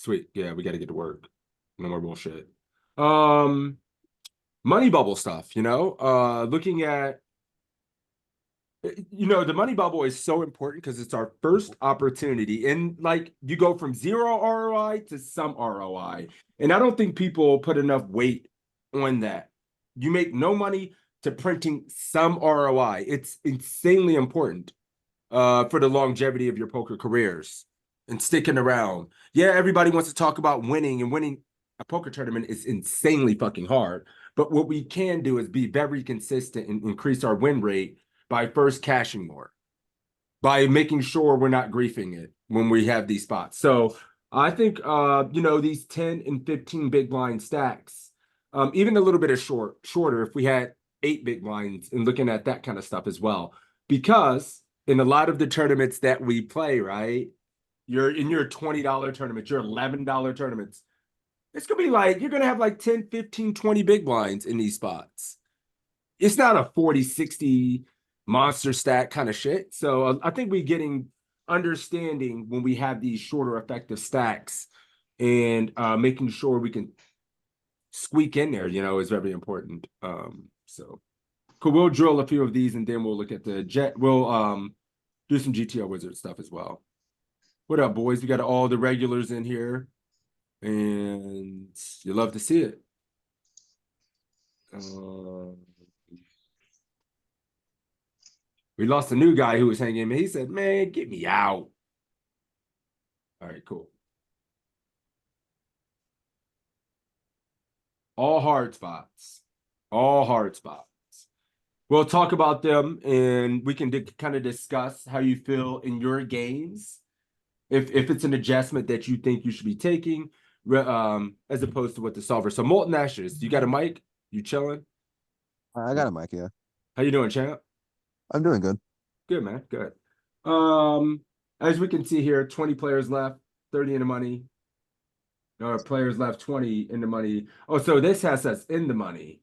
Sweet. Yeah, we got to get to work. No more bullshit. Um, Money bubble stuff, looking at, the money bubble is so important because it's our first opportunity. And like you go from zero ROI to some ROI. And I don't think people put enough weight on that. You make no money to printing some ROI. It's insanely important for the longevity of your poker careers and sticking around. Yeah, everybody wants to talk about winning, and winning a poker tournament is insanely fucking hard. But what we can do is be very consistent and increase our win rate by first cashing more, by making sure we're not griefing it when we have these spots. So I think these 10 and 15 big blind stacks, even a little bit of shorter if we had 8 big blinds and looking at that kind of stuff as well. Because in a lot of the tournaments that we play, right? You're in your $20 tournament, your $11 tournaments. It's gonna be like you're gonna have like 10, 15, 20 big blinds in these spots. It's not a 40, 60 monster stack kind of shit. So I think we're getting understanding when we have these shorter effective stacks and making sure we can squeak in there, is very important. So cool. We'll drill a few of these and then we'll look at the jet. We'll do some GTO wizard stuff as well. What up, boys? We got all the regulars in here, and you love to see it. We lost a new guy who was hanging in. He said, man, get me out. All right, cool. All hard spots. All hard spots. We'll talk about them and we can kind of discuss how you feel in your games. If it's an adjustment that you think you should be taking, as opposed to what the solver. So Molten Ashes, you got a mic? You chilling? I got a mic, yeah. How you doing, champ? I'm doing good. Good, man. Good. As we can see here, 20 players left, 30 in the money. Players left 20 in the money. Oh, so this has us in the money.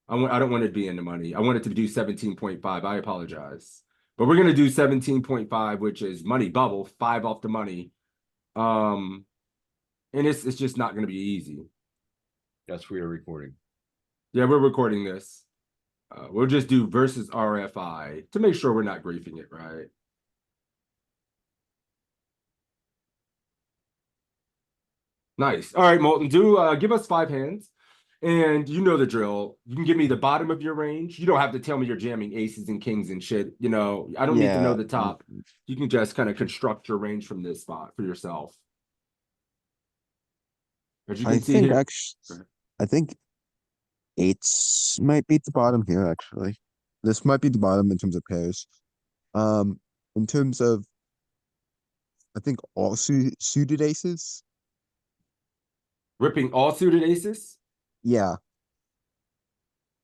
I don't want it to be in the money. I want it to do 17.5. I apologize. But we're going to do 17.5, which is money bubble, 5 off the money. And it's just not going to be easy. Yes, we are recording. Yeah, we're recording this. We'll just do versus RFI to make sure we're not griefing it, right? Nice. All right, Molten, give us 5 hands. And you know the drill. You can give me the bottom of your range. You don't have to tell me you're jamming aces and kings and shit. I don't need to know the top. You can just kind of construct your range from this spot for yourself. As you can see here. I think eights might be the bottom here, actually. This might be the bottom in terms of pairs. In terms of, I think all suited aces. Ripping all suited aces? Yeah.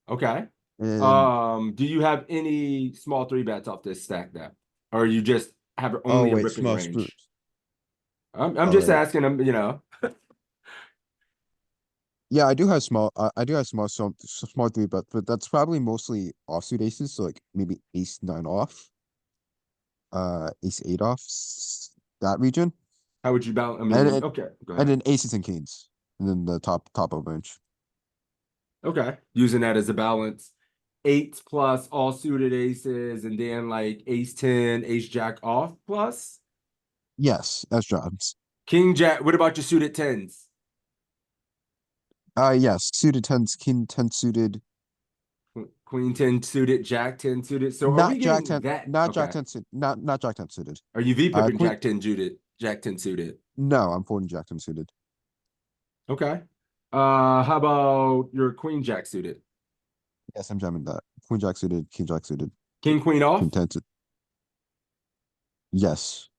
Okay. Do you have any small 3-bets off this stack now? Or you just have only a ripping range? I'm just asking them, Yeah, I do have small. I do have small 3-bet, but that's probably mostly offsuit aces. So like maybe ace 9 off, ace 8 off, that region. How would you balance? I mean, okay, go ahead. And then aces and kings, and then the top of range. Okay, using that as a balance. 8 plus all suited aces, and then like ace 10, ace jack off plus. Yes, that's jobs. King jack. What about your suited 10s? Yes, suited 10s, king 10 suited, Queen 10 suited, jack 10 suited. So not are we jack 10, that? not Okay. jack 10 suited, not jack 10 suited. Are you V-pipping Queen... jack 10 suited? Jack 10 suited. No, I'm folding jack 10 suited. Okay. How about your queen jack suited? Yes, I'm jamming that. Queen jack suited, king jack suited. King queen off? King 10 suited. Yes.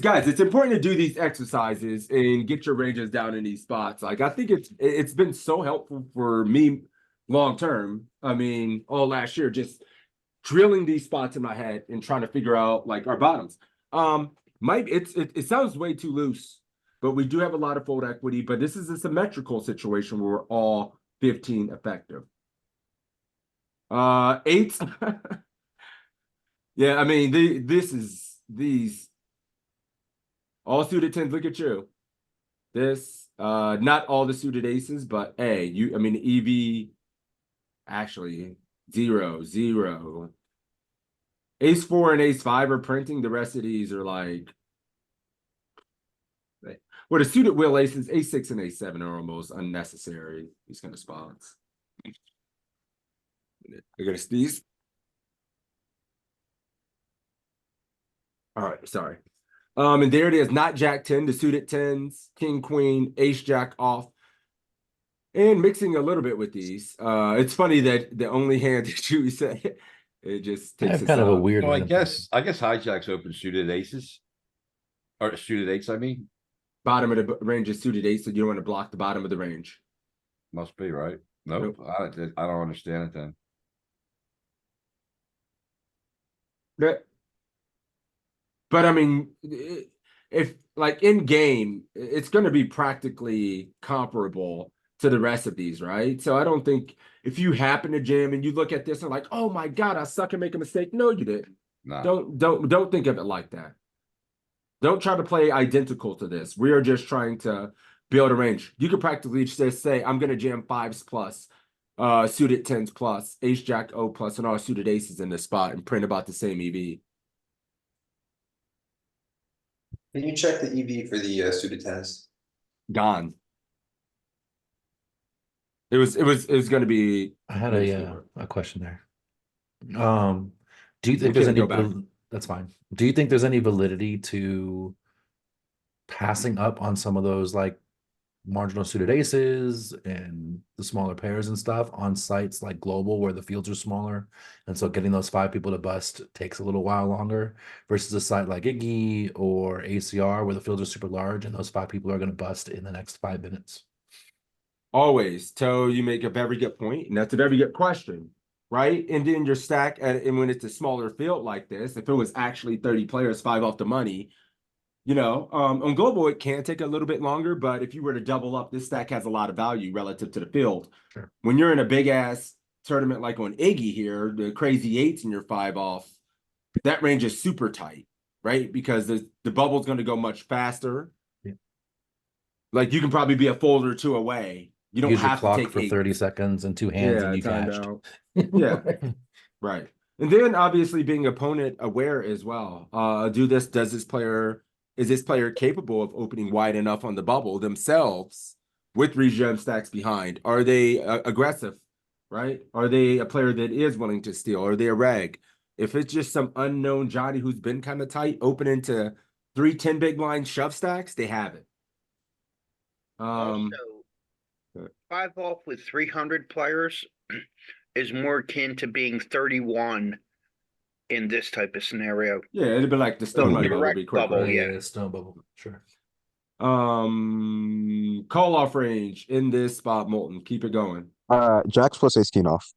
Guys, it's important to do these exercises and get your ranges down in these spots. Like I think it's been so helpful for me long term. I mean, all last year, just drilling these spots in my head and trying to figure out like our bottoms. It sounds way too loose, but we do have a lot of fold equity. But this is a symmetrical situation where we're all 15 effective. 8. Yeah, I mean these all suited 10s. Look at you. this. Not all the suited aces, but I mean, EV actually 0, 0. Ace 4 and ace 5 are printing. The rest of these are like, well, the suited wheel aces, ace 6 and ace 7 are almost unnecessary. These kind of spots. I gotta sneeze. All right, sorry. And there it is, not Jack 10, the suited 10s, King, Queen, Ace, Jack off. And mixing a little bit with these. It's funny that the only hand that you say it just I takes have us kind of a out. weird So I one. guess hijack's open suited aces. Or suited eights, I mean, Bottom of the range is suited ace, so you don't want to block the bottom of the range. must be, right? Nope, I don't understand it then. But I mean, if like in game, it's going to be practically comparable to the rest of these, right? So I don't think if you happen to jam and you look at this and like, oh my God, I suck and make a mistake. No, you didn't. Nah, Don't think of it like that. Don't try to play identical to this. We are just trying to build a range. You could practically just say, I'm going to jam 5s plus, suited 10s plus, ace jack O plus, and all suited aces in this spot and print about the same EV. Can you check the EV for the suited tennis? Gone. It was going to be. I had minuscule. a question there. Do you We think there's can't any go back. that's fine. Do you think there's any validity to passing up on some of those like marginal suited aces and the smaller pairs and stuff on sites like global where the fields are smaller, and so getting those 5 people to bust takes a little while longer versus a site like Iggy or ACR where the fields are super large and those 5 people are going to bust in the next 5 minutes? Always. So you make a very good point, and that's a very good question, right? And then your stack, and when it's a smaller field like this, if it was actually 30 players, 5 off the money, on global it can take a little bit longer, but if you were to double up, this stack has a lot of value relative to the field. Sure. When you're in a big ass tournament like on Iggy here, the crazy 8s and your 5 off, that range is super tight, right? Because the bubble's going to go much faster. Yeah. Like you can probably be a fold or 2 away. You don't Use your have to clock take for 8. 30 seconds and 2 hands and you timed cashed. out. Yeah. Right. And then obviously being opponent aware as well. Is this player capable of opening wide enough on the bubble themselves with regen stacks behind? Are they aggressive, right? Are they a player that is willing to steal? Are they a reg? If it's just some unknown Johnny who's been kind of tight, opening to 3-10 big blind shove stacks, they have it. Also, 5 off with 300 players is more akin to being 31 in this type of scenario. Yeah, it'd be like the stone money bubble would be Direct quicker. bubble. Yeah, stone bubble. Sure. Call off range in this spot, Molten. Keep it going. Jacks plus ace king off.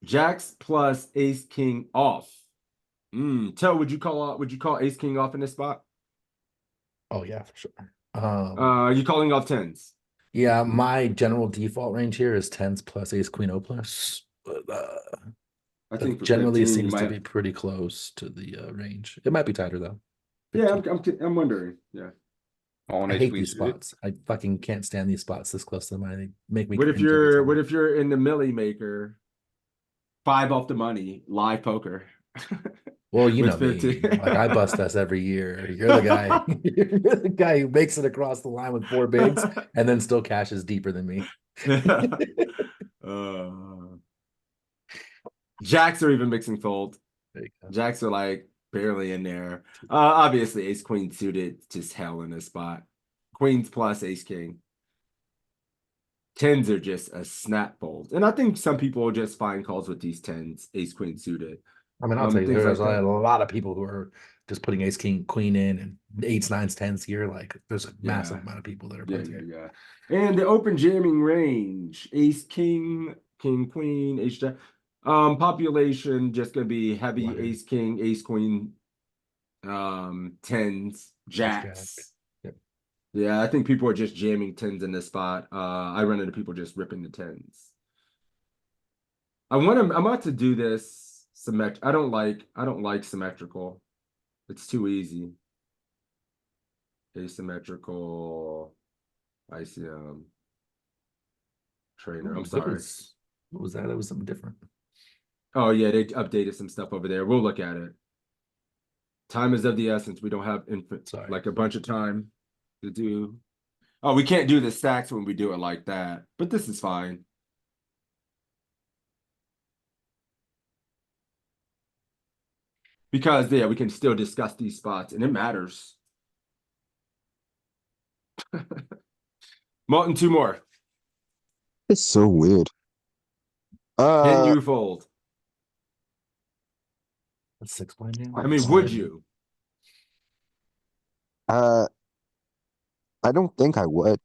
Jacks plus ace king off. Tell, would you call ace king off in this spot? Oh yeah, for sure. You calling off 10s? Yeah, my general default range here is 10s plus ace queen O plus. But I think for generally 15, you seems to might. be pretty close to the range. It might be tighter though. Yeah, 15. I'm wondering. Yeah. Calling I ace hate queen these suited. spots. I fucking can't stand these spots this close to the money. They make me What if cringe every time. you're in the millie maker, 5 off the money, live poker? Well, you know With me. 15. Like I bust us every year. You're the guy. You're the guy who makes it across the line with 4 bigs and then still cashes deeper than me. Jacks are even mixing fold. There you go. Jacks are like barely in there. Obviously, ace queen suited, just hell in this spot. Queens plus ace king. 10s are just a snap fold. And I think some people just find calls with these 10s, ace queen suited. I mean, I'll tell you, things there's like a that. lot of people who are just putting ace king queen in and 8s, 9s, 10s here. Like there's a massive amount of people that are playing. Yeah. And the open jamming range, ace king, king queen, ace jack. Population just gonna be heavy Wide. ace king, ace queen, 10s, jacks. Jack. Yep. Yeah, I think people are just jamming 10s in this spot. I run into people just ripping the 10s. I'm about to do this I don't like symmetrical. It's too easy. Asymmetrical. I see. Trainer. Oh, I'm it sorry. what was that? It was something different. Oh yeah, they updated some stuff over there. We'll look at it. Time is of the essence. We don't have infinite, Sorry. like a bunch of time to do. Oh, we can't do the stacks when we do it like that, but this is fine. Because yeah, we can still discuss these spots and it matters. Molten, two more. It's so weird. Can you fold? That's 6 blind jam. I mean, would you? uh, I don't think I would.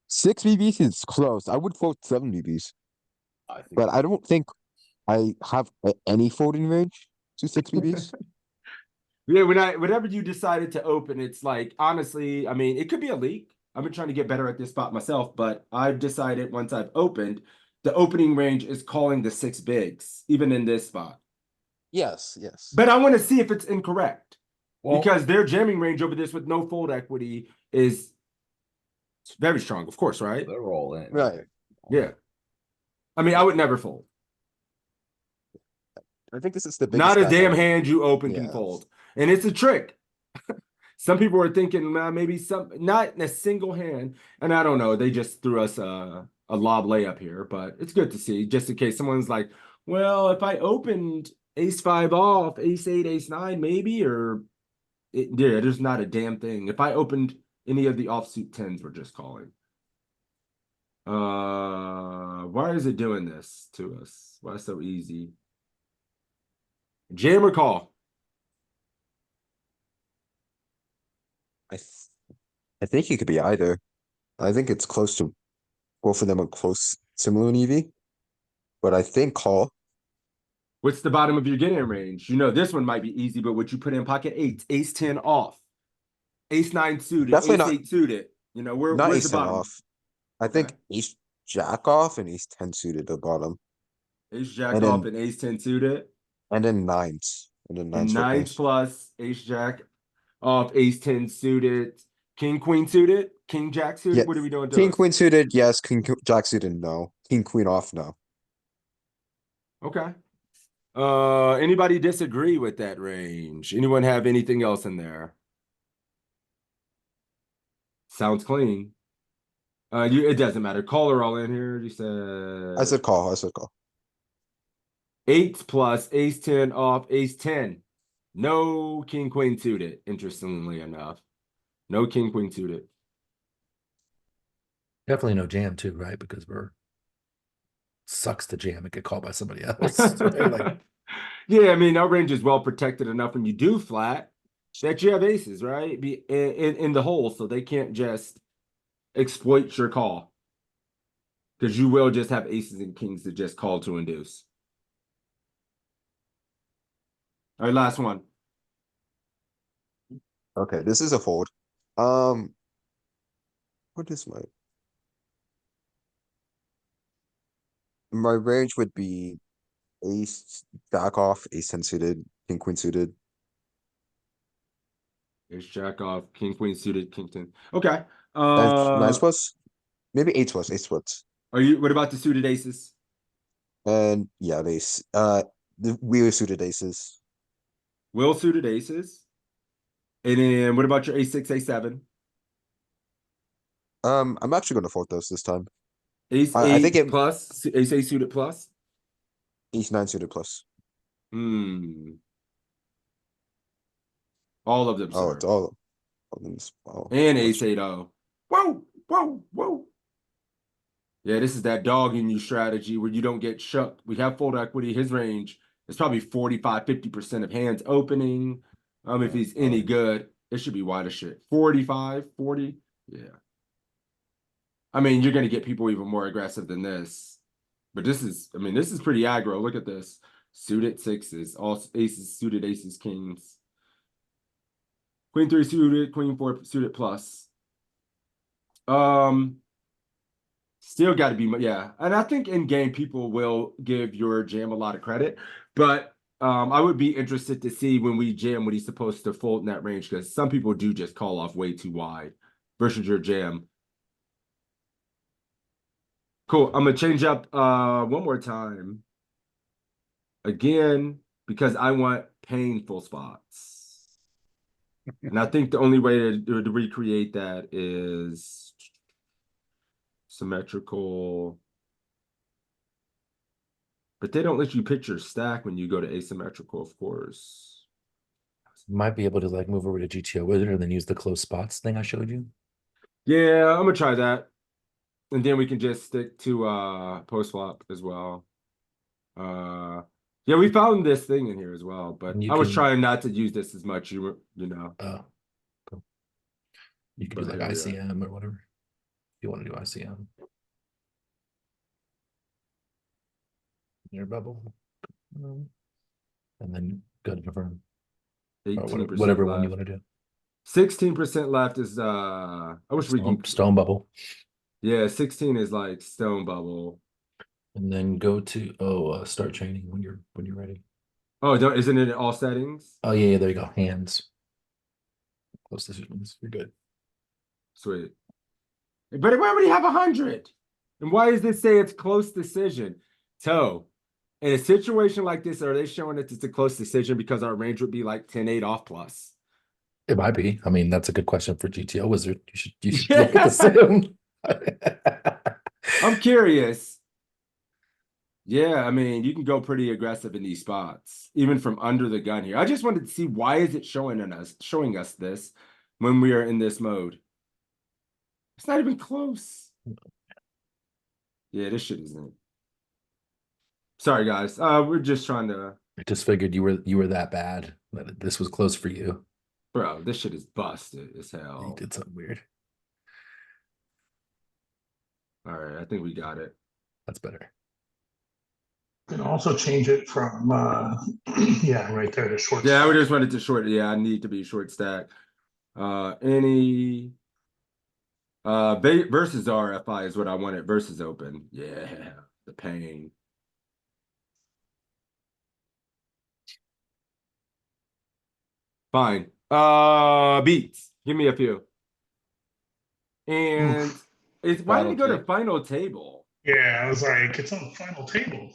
6 BBs is close. I would fold 7 BBs, I think but I don't think I have any folding range to 6 BBs. Yeah, whenever you decided to open, it's like honestly, I mean, it could be a leak. I've been trying to get better at this spot myself, but I've decided once I've opened, the opening range is calling the 6 bigs, even in this spot. Yes, yes. But I want to see if it's incorrect. Well- Because their jamming range over this with no fold equity is very strong, of course, right? they're all in. Right. Yeah. I mean, I would never fold. I think this is the biggest Not a stack damn I've- hand you open can Yeah. fold. And it's a trick. Some people are thinking maybe not in a single hand. And I don't know. They just threw us a lob layup here, but it's good to see just in case someone's like, well, if I opened ace-5 off, ace-8, ace-9, maybe, or yeah, there's not a damn thing. If I opened any of the offsuit 10s, we're just calling. Why is it doing this to us? Why so easy? Jam or call? I think it could be either. I think it's close to both of them are close, similar in EV. But I think call. What's the bottom of your get-in range? You know, this one might be easy, but would you put in pocket 8, ace-10 off, ace-9 suited, Definitely not- ace-8 suited? You know, Not where's the ace 10 bottom? off. I Okay. think ace jack off and ace 10 suited the bottom. Ace-jack And off then- and ace-10 suited. And then nines. And then And nines. look nines nice. plus ace-jack off, ace-10 suited, king-queen suited, king-jack suited. Yeah, What are we doing to King us? queen suited, yes. Jack suited, no. King queen off, no. Okay. Anybody disagree with that range? Anyone have anything else in there? Sounds clean. It doesn't matter. Call or all in here. You I said said call. I said call. 8 plus ace-10 off, ace-10. No king-queen suited, interestingly enough. No king-queen suited. Definitely no jam too, right? Because we're sucks to jam and get called by somebody else. Right? Like, Yeah, I mean, our range is well protected enough when you do flat that you have aces, right? Be in the hole, so they can't just exploit your call. Because you will just have aces and kings to just call to induce. All right, last one. Okay, this is a fold. What is my range would be ace jack off, ace 10 suited, king queen suited. Ace jack off, king-queen suited, king-10. Okay. Nines plus, maybe eight plus, ace plus. What about the suited aces? And yeah, the weird suited aces. Will suited aces. And then what about your ace-6, ace-7? I'm actually gonna fold those this time. Ace-8 I think it plus, ace-8 suited plus? ace 9 suited plus. All of them, Oh, sir. it's all of them. Oh, And much. ace 8-0. Whoa, whoa, whoa. Yeah, this is that dog in you strategy where you don't get shook. We have fold equity. His range is probably 45, 50% of hands opening. If he's any good, it should be wide as shit. 45, 40. Yeah. I mean, you're gonna get people even more aggressive than this. But this is, I mean, this is pretty aggro. Look at this. Suited sixes, all aces, suited aces, kings. Queen 3 suited, queen 4 suited plus. Still got to be, yeah. And I think in game people will give your jam a lot of credit, but I would be interested to see when we jam what he's supposed to fold in that range because some people do just call off way too wide versus your jam. Cool. I'm gonna change up one more time. Again, because I want painful spots. And I think the only way to recreate that is symmetrical. But they don't let you pick your stack when you go to asymmetrical, of course. Might be able to like move over to GTO Wizard and then use the close spots thing I showed you. Yeah, I'm gonna try that. And then we can just stick to post flop as well. Yeah, we found this thing in here as well, but And you I was can- trying not to use this as much, you know. Cool. You can But do like here we are. ICM or whatever. If you want to do ICM. Your bubble. And then go to confirm. Or 18% whatever one you left. want to do. 16% left is I wish we can Stone bubble. yeah, 16 is like stone bubble. And then go to start training when you're ready. Oh, isn't it in all settings? Oh yeah, there you go. Hands. Close decisions. You're good. Sweet. But we already have 100. And why does this say it's close decision? So, in a situation like this, are they showing that it's a close decision because our range would be like 10-8 off plus? It might be. I mean, that's a good question for GTO Wizard. You should look at the sim. I'm curious. Yeah, I mean, you can go pretty aggressive in these spots, even from under the gun here. I just wanted to see why is it showing us this when we are in this mode. It's not even close. Yeah, this shit isn't. Sorry, guys. We're just trying to. I just figured you were that bad that this was close for you. Bro, this shit is busted as You hell. did something weird. All right, I think we got it. That's better. You can also change it from, yeah, right there to short. Yeah, we stack. just wanted to short. Yeah, I need to be short stack. Any versus RFI is what I wanted versus open. Yeah, the pain. Fine. Beats. Give me a few. And it's why did it go to final table? Yeah, I was like, it's on the final table.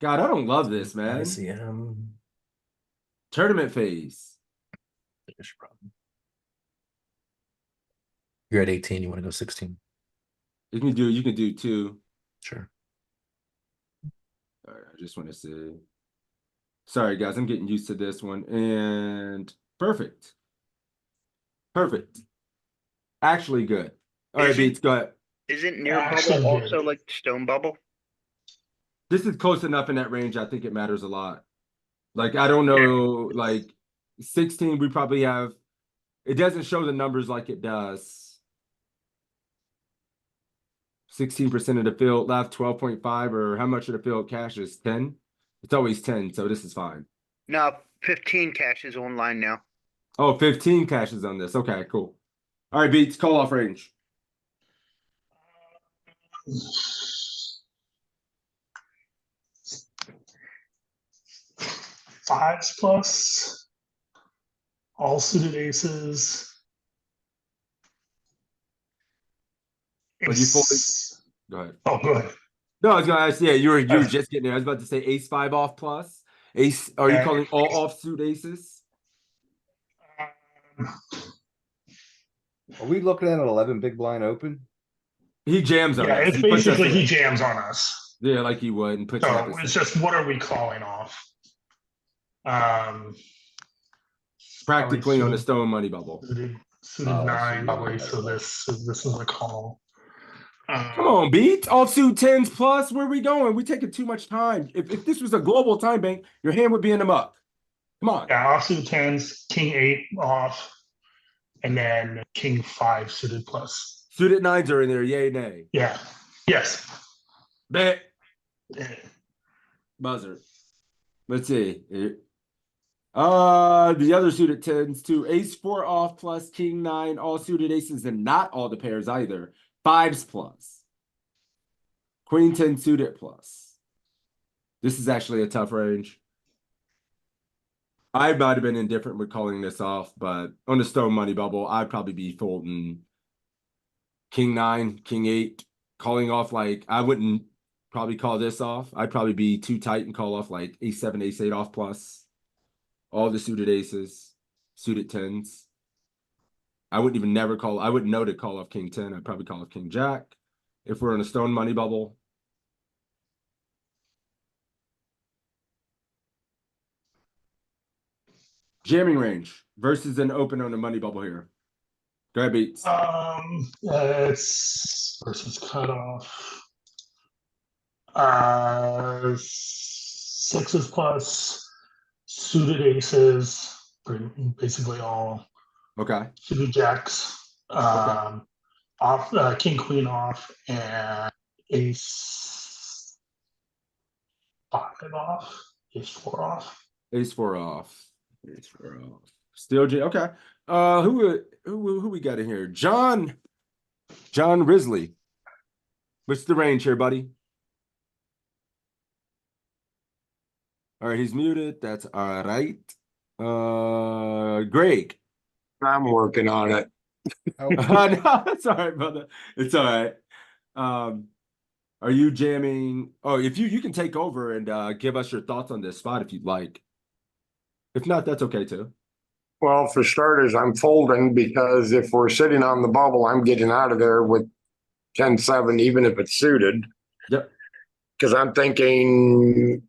God, I don't love this, man. ICM. Tournament phase. Finish problem. You're at 18. You want to go 16? You can do two. Sure. All right, I just want to see. Sorry, guys, I'm getting used to this one. And perfect. Perfect. Actually good. All right, Beats, go ahead. Isn't near Actually bubble good. also like stone bubble? This is close enough in that range. I think it matters a lot. Like, I don't know, like 16, we probably have, it doesn't show the numbers like it does. 16% of the field left, 12.5, or how much of the field cashes? 10? It's always 10, so this is fine. No, 15 caches online now. Oh, 15 cashes on this. Okay, cool. All right, Beats, call off range. Fives plus, all suited aces. But you fully Ace- go ahead. Oh, go ahead. No, I was gonna ask, yeah, you were just getting there. I was about to say ace 5 off plus. Ace, are you Yeah. calling all offsuit aces? Are we looking at an 11 big blind open? He jams on Yeah, us. it's He puts us basically he in. jams on us. Yeah, like he would and puts you So up. it's just, what are we calling off? Practically on the suited- stone money bubble. Suited Oh, I see. nine, Yeah, probably, that's so fine. this is a call. Come on, Beat. Offsuit 10s plus. Where are we going? We're taking too much time. If this was a global time bank, your hand would be in the muck. Come on. Yeah, offsuit tens, king eight off, and then king five suited plus. Suited 9s are in there. Yay, nay. Yeah, yes. Bet. Buzzer. Let's see. The other suited 10s too. Ace 4 off plus king 9, all suited aces, and not all the pairs either. 5s plus. Queen 10 suited plus. This is actually a tough range. I might have been indifferent with calling this off, but on the stone money bubble, I'd probably be folding king 9, king 8, calling off like I wouldn't probably call this off. I'd probably be too tight and call off like ace seven, ace eight off plus. All the suited aces, suited tens. I wouldn't even never call. I wouldn't know to call off king 10. I'd probably call off king jack if we're in a stone money bubble. Jamming range versus an open on a money bubble here. Go ahead, Beats. It's versus cutoff. Sixes plus suited aces, basically all Okay. suited jacks. Off king queen off and ace five off, ace four off. Ace four off. Ace four off. Still J. Okay. Who we got in here? John Risley. What's the range here, buddy? All right, he's muted. That's all right. Greg. I'm working on it. No, it's all right, brother. It's all right. Are you jamming? Oh, if you can take over and give us your thoughts on this spot if you'd like. If not, that's okay too. Well, for starters, I'm folding because if we're sitting on the bubble, I'm getting out of there with 10-7, even if it's suited. Yep. Because I'm thinking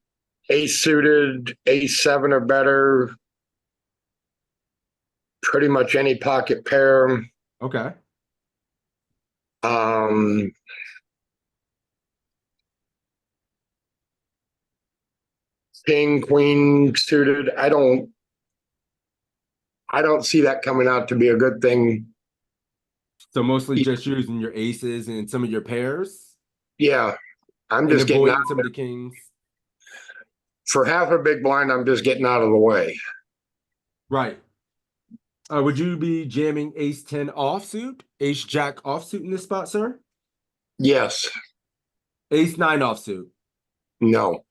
ace suited, ace seven or better. Pretty much any pocket pair. Okay. King, queen suited. I don't see that coming out to be a good thing. So mostly just using your aces and some of your pairs. Yeah, I'm And just getting avoiding out some of the kings. for half a big blind. I'm just getting out of the way. Right. Would you be jamming ace 10 offsuit, ace jack offsuit in this spot, sir? Yes. Ace 9 offsuit. No.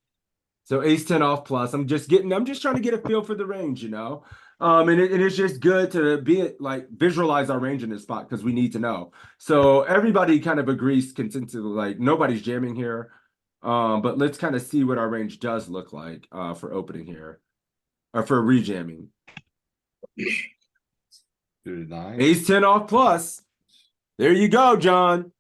So ace 10 off plus. I'm just trying to get a feel for the range, you know. And it's just good to be like visualize our range in this spot because we need to know. So everybody kind of agrees consensually, like nobody's jamming here. But let's kind of see what our range does look like for opening here. Or for rejamming. Suited nine. Ace 10 off plus. There you go, John.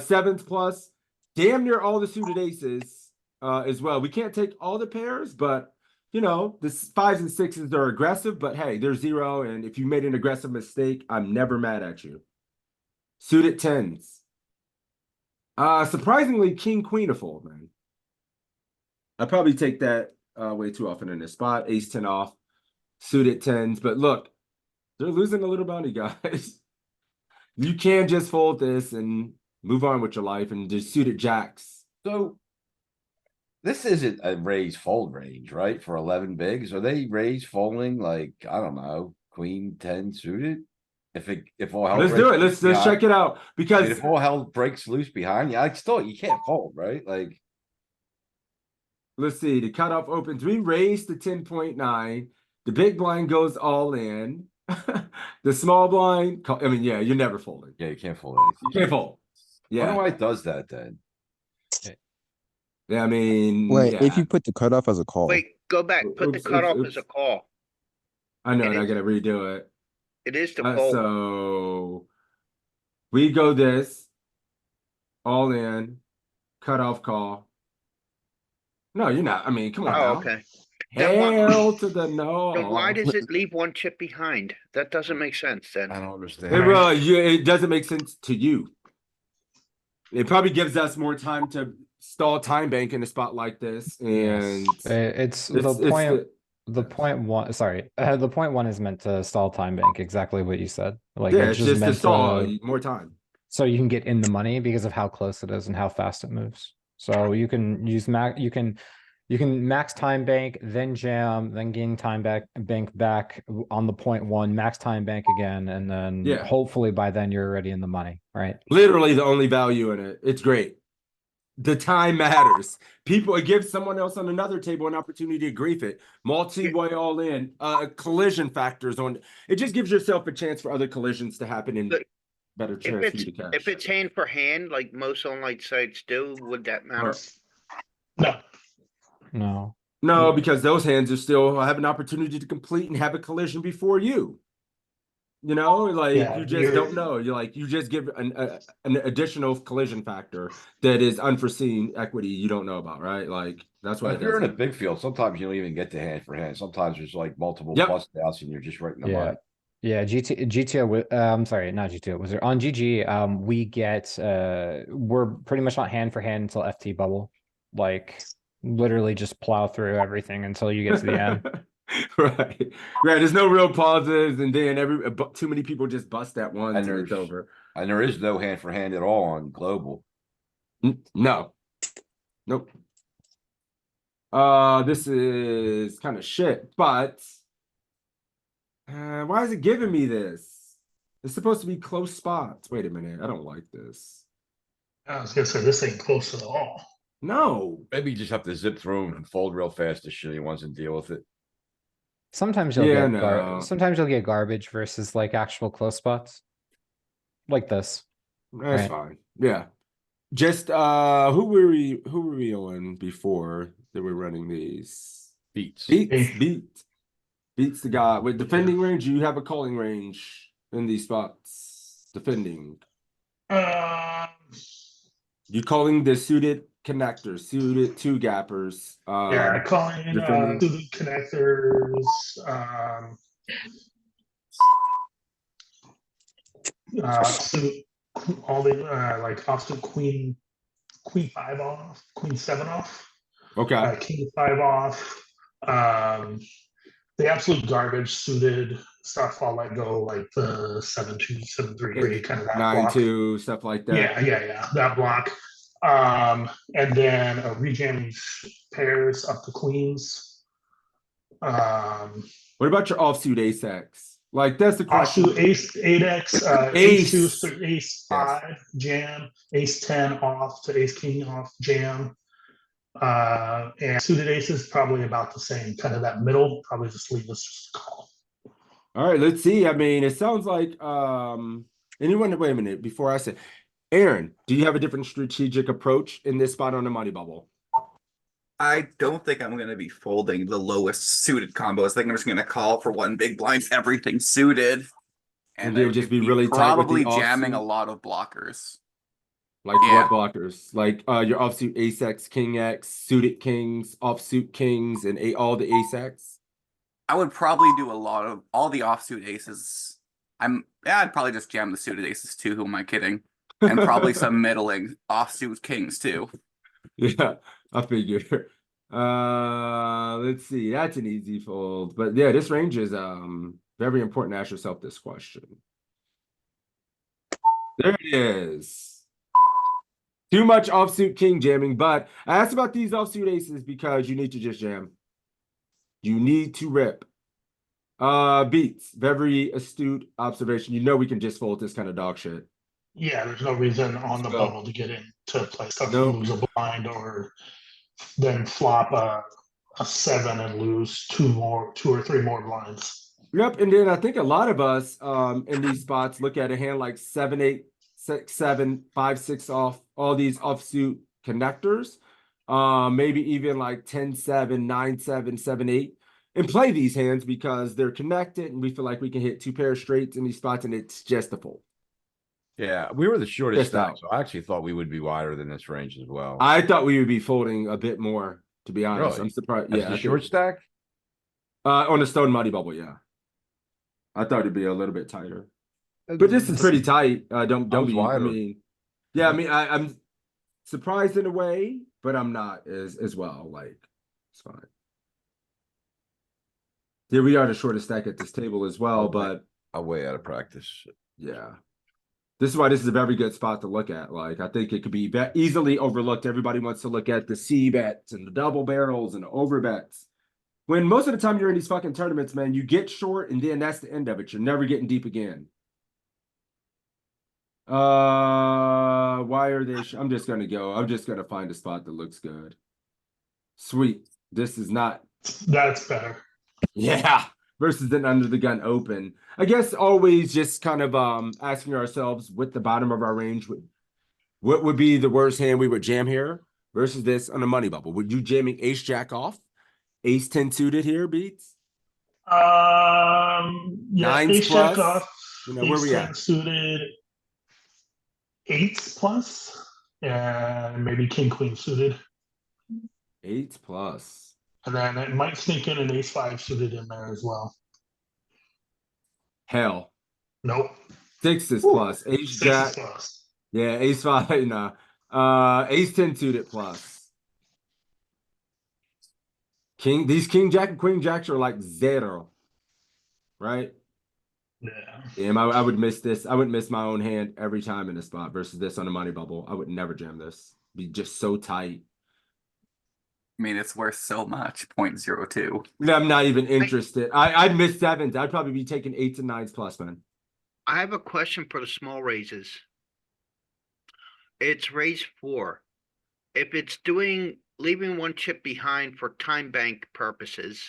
Seventh plus. Damn near all the suited aces as well. We can't take all the pairs, but you know, the fives and sixes are aggressive, but hey, they're zero. And if you made an aggressive mistake, I'm never mad at you. Suited tens. Surprisingly, king, queen to fold, man. I probably take that way too often in this spot. Ace 10 off, suited tens. But look, they're losing a little bounty, guys. You can just fold this and move on with your life and just suited jacks. So this isn't a raise fold range, right? For 11 bigs, are they raise folding like, I don't know, queen 10 suited? If all hell Let's do it. breaks Let's behind- check it out I mean, because if all hell breaks loose behind you, you can't fold, right? Like, let's see. The cutoff opens. We raise to 10.9. The big blind goes all in. The small blind. I mean, yeah, you're never folding. yeah, you can't fold anything. You can't fold. I wonder Yeah. why it does that then. Yeah. I mean, Wait, yeah. if you put the cutoff as a call, Wait, go back, put the Oops, cutoff oops, as a oops. call. I know, it and I is- gotta redo it. It is the fold. So we go this all in, cutoff call. No, you're not. I mean, come on Oh, now. okay. Then why- Hell to the no. Then why does it leave one chip behind? That doesn't make sense then. I don't understand. It doesn't make sense to you. It probably gives us more time to stall time bank in a spot like this, and It's the point. The point one, sorry, the point one is meant to stall time bank. Exactly what you said. Like yeah, it's it's just to meant stall more time. so you can get in the money because of how close it is and how fast it moves. So you can use you can max time bank, then jam, then gain time bank back on the point one, max time bank again, and then Yeah. hopefully by then you're already in the money, right? Literally the only value in it. It's great. The time matters. People, it gives someone else on another table an opportunity to grief it. Multi-way all in. Collision factors on it. Just gives yourself a chance for other collisions to happen. And But better If chance for you it's, to cash. if it's hand for hand, like most online sites do, would that matter? No, No. No, because those hands are still have an opportunity to complete and have a collision before you. You know, like Yeah, you just you're- don't know. You're like you just give an additional collision factor that is unforeseen equity you don't know about, right? Like that's why But it if you're in a doesn't. big field, sometimes you don't even get to hand for hand. Sometimes there's like multiple Yep. bust outs and you're just right in the Yeah. money. Yeah, GTO, I'm sorry, not GTO, was there on GG, we get, we're pretty much not hand for hand until FT bubble. Like, literally just plow through everything until you get to the end. Right. There's no real pauses, and then too many people just bust at once And and it's there's over. and there is no hand for hand at all on global. No. Nope. This is kind of shit, but why is it giving me this? It's supposed to be close spots. Wait a minute, I don't like this. I was gonna say this ain't close at all. No. Maybe you just have to zip through them and fold real fast to shitty ones and deal with it. Sometimes you'll Yeah, get no. sometimes you'll get garbage versus like actual close spots. Like this. That's Right. fine. Yeah. Just who were we on before that we're running these? Beats. Beats the guy with defending range. You have a calling range in these spots. Defending. You calling the suited connectors, suited two gappers. Yeah, calling defending. suited connectors, suit, all the like offsuit queen 5 off, queen 7 off, Okay. king 5 off, the absolute garbage suited stuff I'll let go, like the 7-2, 7-3, kind of that 9-2, stuff like that. Yeah, that block. And then rejamming pairs up to queens. What about your offsuit ace X? Like that's the question. Offsuit ace 8x, ace 2 to ace 5 jam, ace 10 off to ace king off jam. And suited aces probably about the same, kind of that middle, probably just leave us just call. All right, let's see. I mean, it sounds like anyone. Wait a minute before I say, Aaron, do you have a different strategic approach in this spot on the money bubble? I don't think I'm going to be folding the lowest suited combos. I think I'm just going to call for one big blind, everything suited, and they would just be really tight with probably the jamming offsuit? a lot of blockers. Like what blockers? Like your offsuit ace X, king X, suited kings, offsuit kings, and all the ace X. I would probably do a lot of all the offsuit aces. I'd probably just jam the suited aces too. Who am I kidding? And probably some middling offsuit kings too. Yeah, I figure. Let's see. That's an easy fold. But yeah, this range is very important to ask yourself this question. There it is. Too much offsuit king jamming, but I asked about these offsuit aces because you need to just jam. You need to rip. Beats. Very astute observation. You know we can just fold this kind of dog shit. Yeah, there's no reason on the bubble to get into play stuff, lose a blind, or then flop a 7 and lose 2 or 3 more blinds. Yep, and then I think a lot of us in these spots look at a hand like 7-8, 6-7, 5-6 off, all these offsuit connectors. Maybe even like 10-7, 9-7, 7-8, and play these hands because they're connected and we feel like we can hit 2 pair straights in these spots and it's just a fold. Yeah, we were the shortest Just stack, out. so I actually thought we would be wider than this range as well. I thought we would be folding a bit more, to be honest. Really? I'm surprised. As Yeah, the I short think, stack? on the stone muddy bubble, yeah. I thought it'd be a little bit tighter. But this is pretty tight. Don't be. wider. I mean, yeah. I mean, I'm surprised in a way, but I'm not as well. Like, it's fine. Here we are, the shortest stack at this table as well. But I'm way out of practice. yeah, this is why this is a very good spot to look at. Like, I think it could be easily overlooked. Everybody wants to look at the C bets and the double barrels and the over bets. When most of the time you're in these fucking tournaments, man, you get short and then that's the end of it. You're never getting deep again. Why are they? I'm just gonna go. I'm just gonna find a spot that looks good. Sweet. This is not. That's better. Yeah. versus an under the gun open. I guess always just kind of asking ourselves what the bottom of our range would, what would be the worst hand we would jam here versus this on a money bubble. Would you jamming ace jack off, ace 10 suited here beats? Yeah, Nines ace jack plus, off, you know, where ace we 10 at? suited, eights plus, and maybe king queen suited. 8 plus. And then it might sneak in an ace 5 suited in there as well. Hell. Nope. Sixes Ooh, plus. Ace sixes jack. plus. Yeah, ace 5. Nah. Ace 10 suited plus. These king jack and queen jacks are like 0. Right? Yeah. Damn, I would miss this. I would miss my own hand every time in this spot versus this on a money bubble. I would never jam this. Be just so tight. I mean, it's worth so much, 0.02. I'm not even interested. I'd miss sevens. I'd probably be taking 8s and 9s plus, man. I have a question for the small raises. It's raise 4. If it's leaving one chip behind for time bank purposes,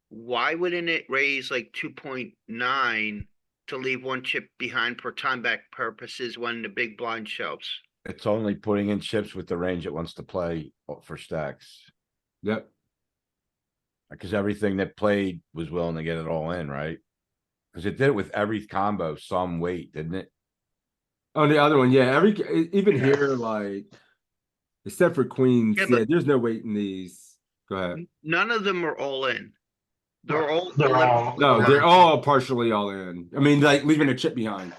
why wouldn't it raise like 2.9 to leave one chip behind for time bank purposes when the big blind shoves? It's only putting in chips with the range it wants to play for stacks. Yep. Because everything that played was willing to get it all in, right? Because it did it with every combo, some weight, didn't it? On the other one, yeah. Even Yeah. here, like except for queens, Yeah, yeah, but- there's no weight in these. Go ahead. None of them are all in. They're all They're all- No, they're all partially all in. I mean, like leaving a chip behind.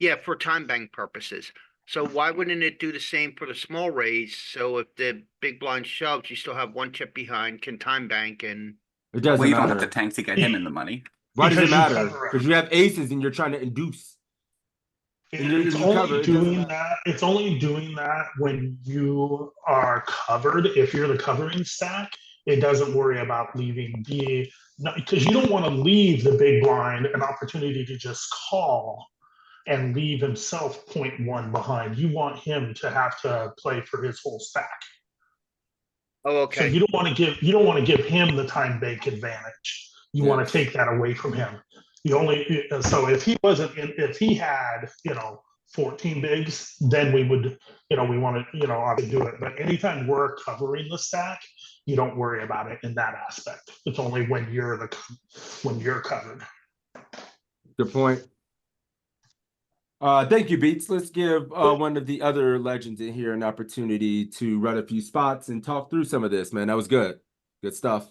Yeah, for time bank purposes. So why wouldn't it do the same for the small raise? So if the big blind shoves, you still have one chip behind, can time bank and It doesn't Well, you don't matter. have to tank to get him in the money. Why does it Because you matter? cover it. Because you have aces and you're trying to induce. And It's you only cover, it doesn't doing matter. that. It's only doing that when you are covered. If you're the covering stack, it doesn't worry about leaving because you don't want to leave the big blind an opportunity to just call and leave himself 0.1 behind. You want him to have to play for his whole stack. oh, So okay. you don't want to give him the time bank advantage. You want to take that away from him. So if he had 14 bigs, then we would we want to obviously do it. But anytime we're covering the stack, you don't worry about it in that aspect. It's only when you're covered. Good point. Thank you, Beats. Let's give one of the other legends in here an opportunity to run a few spots and talk through some of this, man. That was good. Good stuff.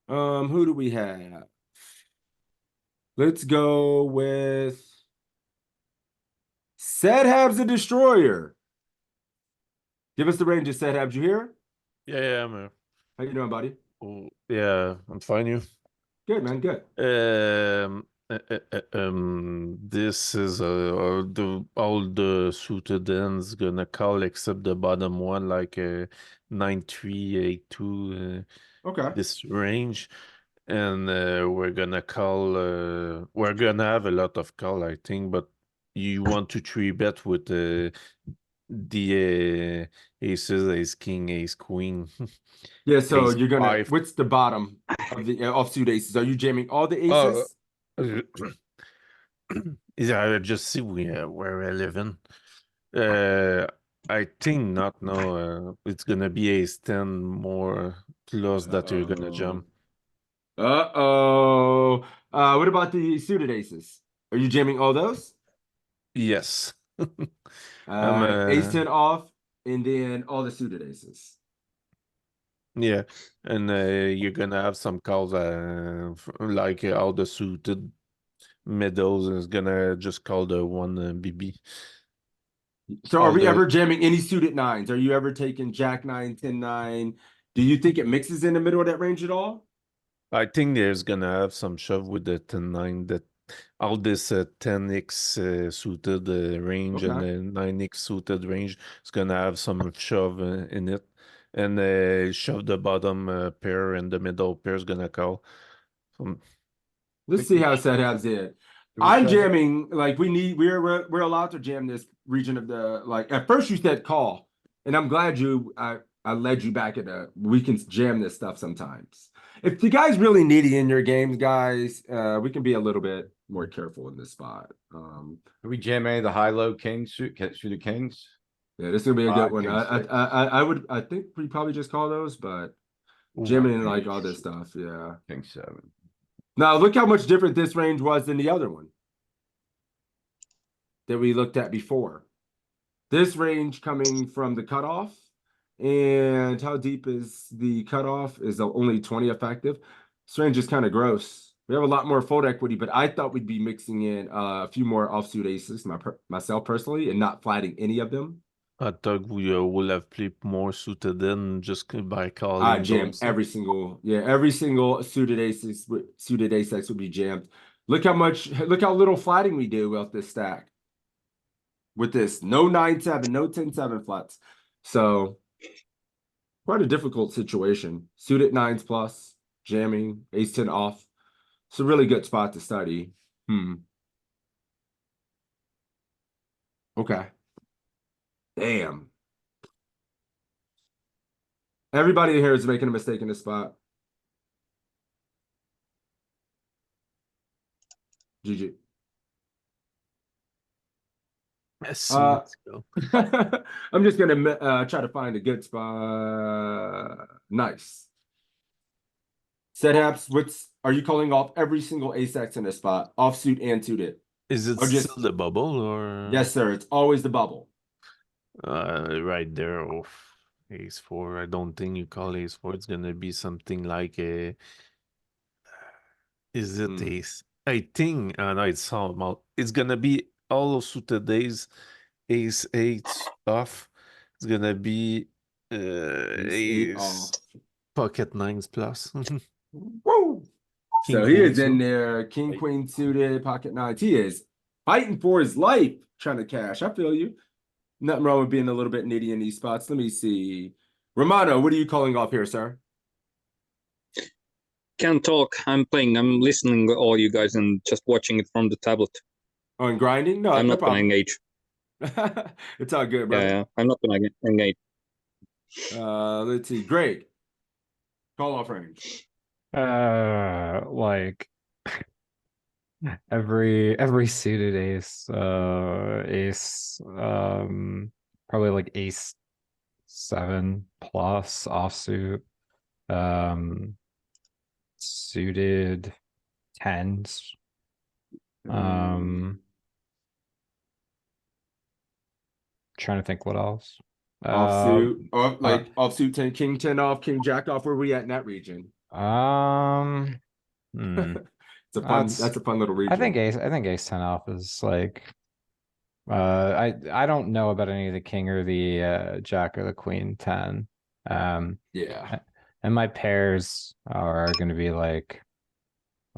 Who do we have? Let's go with Sedhab's the Destroyer. Give us the range of Sedhabs. You here? Yeah, I'm here. How you doing, buddy? Oh, yeah, I'm fine. You? Good, man. Good. This is all the suited ends gonna call except the bottom one, like 9-3-8-2. Okay. This range, and we're gonna call. We're gonna have a lot of call, I think, but you want to 3-bet with the aces, ace king, ace queen. Yeah, so Ace you're gonna. five. What's the bottom of the offsuit aces? Are you jamming all the Oh, aces? yeah, I just see where I live in. I think not. No, it's gonna be ace 10 more plus that you're gonna jump. Uh-oh. What about the suited aces? Are you jamming all those? Yes. Ace 10 off, and then all the suited aces. Yeah, and you're gonna have some calls like all the suited middles is gonna just call the one BB. So are All we the- ever jamming any suited nines? Are you ever taking Jack 9, 10, 9? Do you think it mixes in the middle of that range at all? I think there's gonna have some shove with the 10-9 that all this 10x suited range and Okay. 9x suited range is gonna have some shove in it, and shove the bottom pair and the middle pair is gonna call. Let's see how Sedhab's it. I'm jamming like we're allowed to jam this region of the like at first you said call, and I'm glad I led you back at we can jam this stuff sometimes. If you guys really needy in your games, guys, we can be a little bit more careful in this spot. Can we jam any of the high-low kings, suited kings? Yeah, this is gonna be a good one. King six. I think we probably just call those, but Ooh, jamming like all this stuff, yeah. King 7. Now look how much different this range was than the other one that we looked at before. This range coming from the cutoff, and how deep is the cutoff? Is only 20 effective. This range is kind of gross. We have a lot more fold equity, but I thought we'd be mixing in a few more offsuit aces, myself personally, and not flatting any of them. I thought we will have played more suited in just by I calling jam those. every single suited aces, suited ace X would be jammed. Look how little flatting we do with this stack. With this, no 9-7, no 10-7 flats. So quite a difficult situation. Suited 9s plus, jamming, ace 10 off. It's a really good spot to study. Okay. Damn. Everybody here is making a mistake in this spot. GG. Yes, Uh, let's go. I'm just gonna try to find a good spot. Nice. Setups. Are you calling off every single ace X in this spot, offsuit and suited? Is it Or just- still the bubble or? Yes, sir. It's always the bubble. Right there off ace 4. I don't think you call ace 4. It's gonna be something like a. Is it ace? I think. No, it's all. It's gonna be all suited ace 8 off. It's gonna be Ace 8 ace off. pocket 9s plus. Woo! King, So he queen is in suit. there, king, queen suited, pocket 9s. He is fighting for his life, trying to cash. I feel you. Nothing wrong with being a little bit nitty in these spots. Let me see. Romano, what are you calling off here, sir? Can't talk. I'm playing. I'm listening to all you guys and just watching it from the tablet. Oh, and grinding? No, I'm no not gonna problem. engage. It's all good, bro. Yeah, I'm not gonna engage. Let's see. Greg, call off range. Like every suited ace, probably like ace 7 plus offsuit, suited 10s, trying to think what else. Offsuit, offsuit 10, king 10 off, king jack off. Where we at in that region? It's a fun. That's a fun little region. I think ace 10 off is like. I don't know about any of the king or the jack or the queen 10. Yeah. And my pairs are going to be like,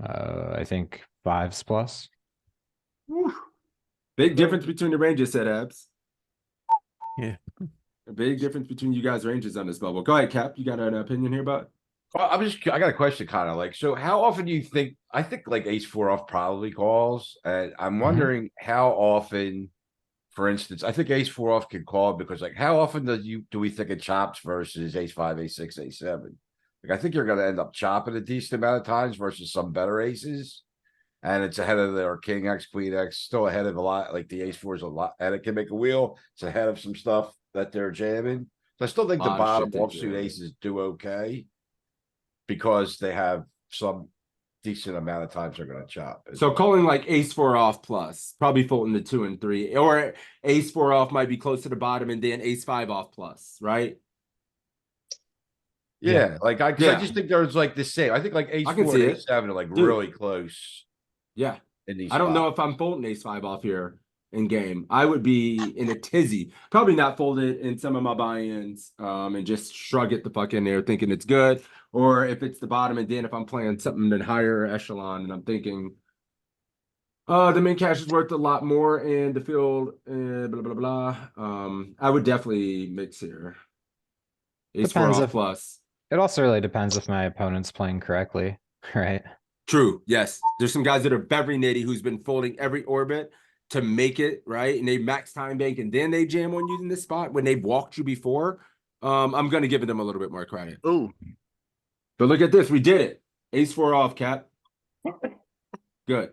I think 5s plus. Whew. Big difference between the ranges, said Abs. Yeah. A big difference between you guys' ranges on this bubble. Go ahead, Cap. You got an opinion here about? Well, I got a question kind of like, so how often do you think, I think like ace 4 off probably calls, and I'm wondering how often, for instance, I think ace 4 off can call because like how often do we think it chops versus ace 5, ace 6, ace 7? Like I think you're gonna end up chopping a decent amount of times versus some better aces. And it's ahead of their king X, queen X, still ahead of a lot, like the ace 4 is a lot, and it can make a wheel. It's ahead of some stuff that they're jamming. So I still think the Lot of bottom shit they offsuit jam. aces do okay. Because they have some decent amount of times they're gonna chop. as So well. calling like ace 4 off plus, probably folding the 2 and 3, or ace 4 off might be close to the bottom, and then ace 5 off plus, right? Yeah, like I just think there's like the same. I think like ace I can 4 see and it. ace 7 are like Dude. really close Yeah. in these I don't know spots. if I'm folding ace 5 off here in game. I would be in a tizzy. Probably not fold it in some of my buy-ins and just shrug it the fuck in there thinking it's good. Or if it's the bottom, and then if I'm playing something in higher echelon and I'm thinking the main cash is worth a lot more and the field blah blah blah. I would definitely mix here. Ace 4 Depends off if- plus. It also really depends if my opponent's playing correctly, right? True. Yes. There's some guys that are very nitty who's been folding every orbit to make it, right? And they max time bank and then they jam on you in this spot when they've walked you before. I'm gonna give them a little bit more credit. Ooh. But look at this, we did it. Ace four off, Cap. Good. Yeah, I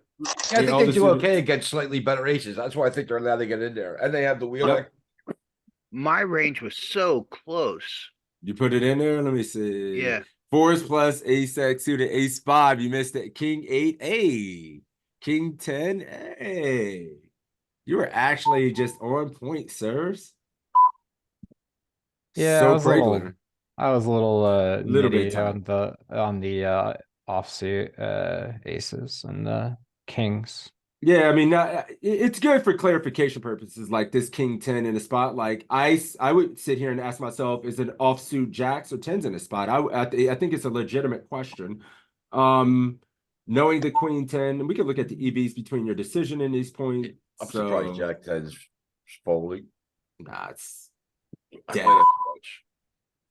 Hey, think all they the do suited- okay against slightly better aces. That's why I think they're allowed to get in there. And they have the wheel. Yep. My range was so close. You put it in there. Let me see. Yeah. Fours plus ace X suited ace five. You missed it. King eight. Hey. King 10. Hey. You were actually just on point, sirs. Yeah, So regular. I was a little Little bit nitty on the offsuit aces and kings. Yeah, I mean, it's good for clarification purposes. Like this king 10 in a spot. Like I would sit here and ask myself, is it offsuit jacks or tens in a spot? I think it's a legitimate question. Knowing the queen 10, and we can look at the EVs between your decision and these points. I'm surprised Jack 10's folding. Nah, it's I dead. play that much.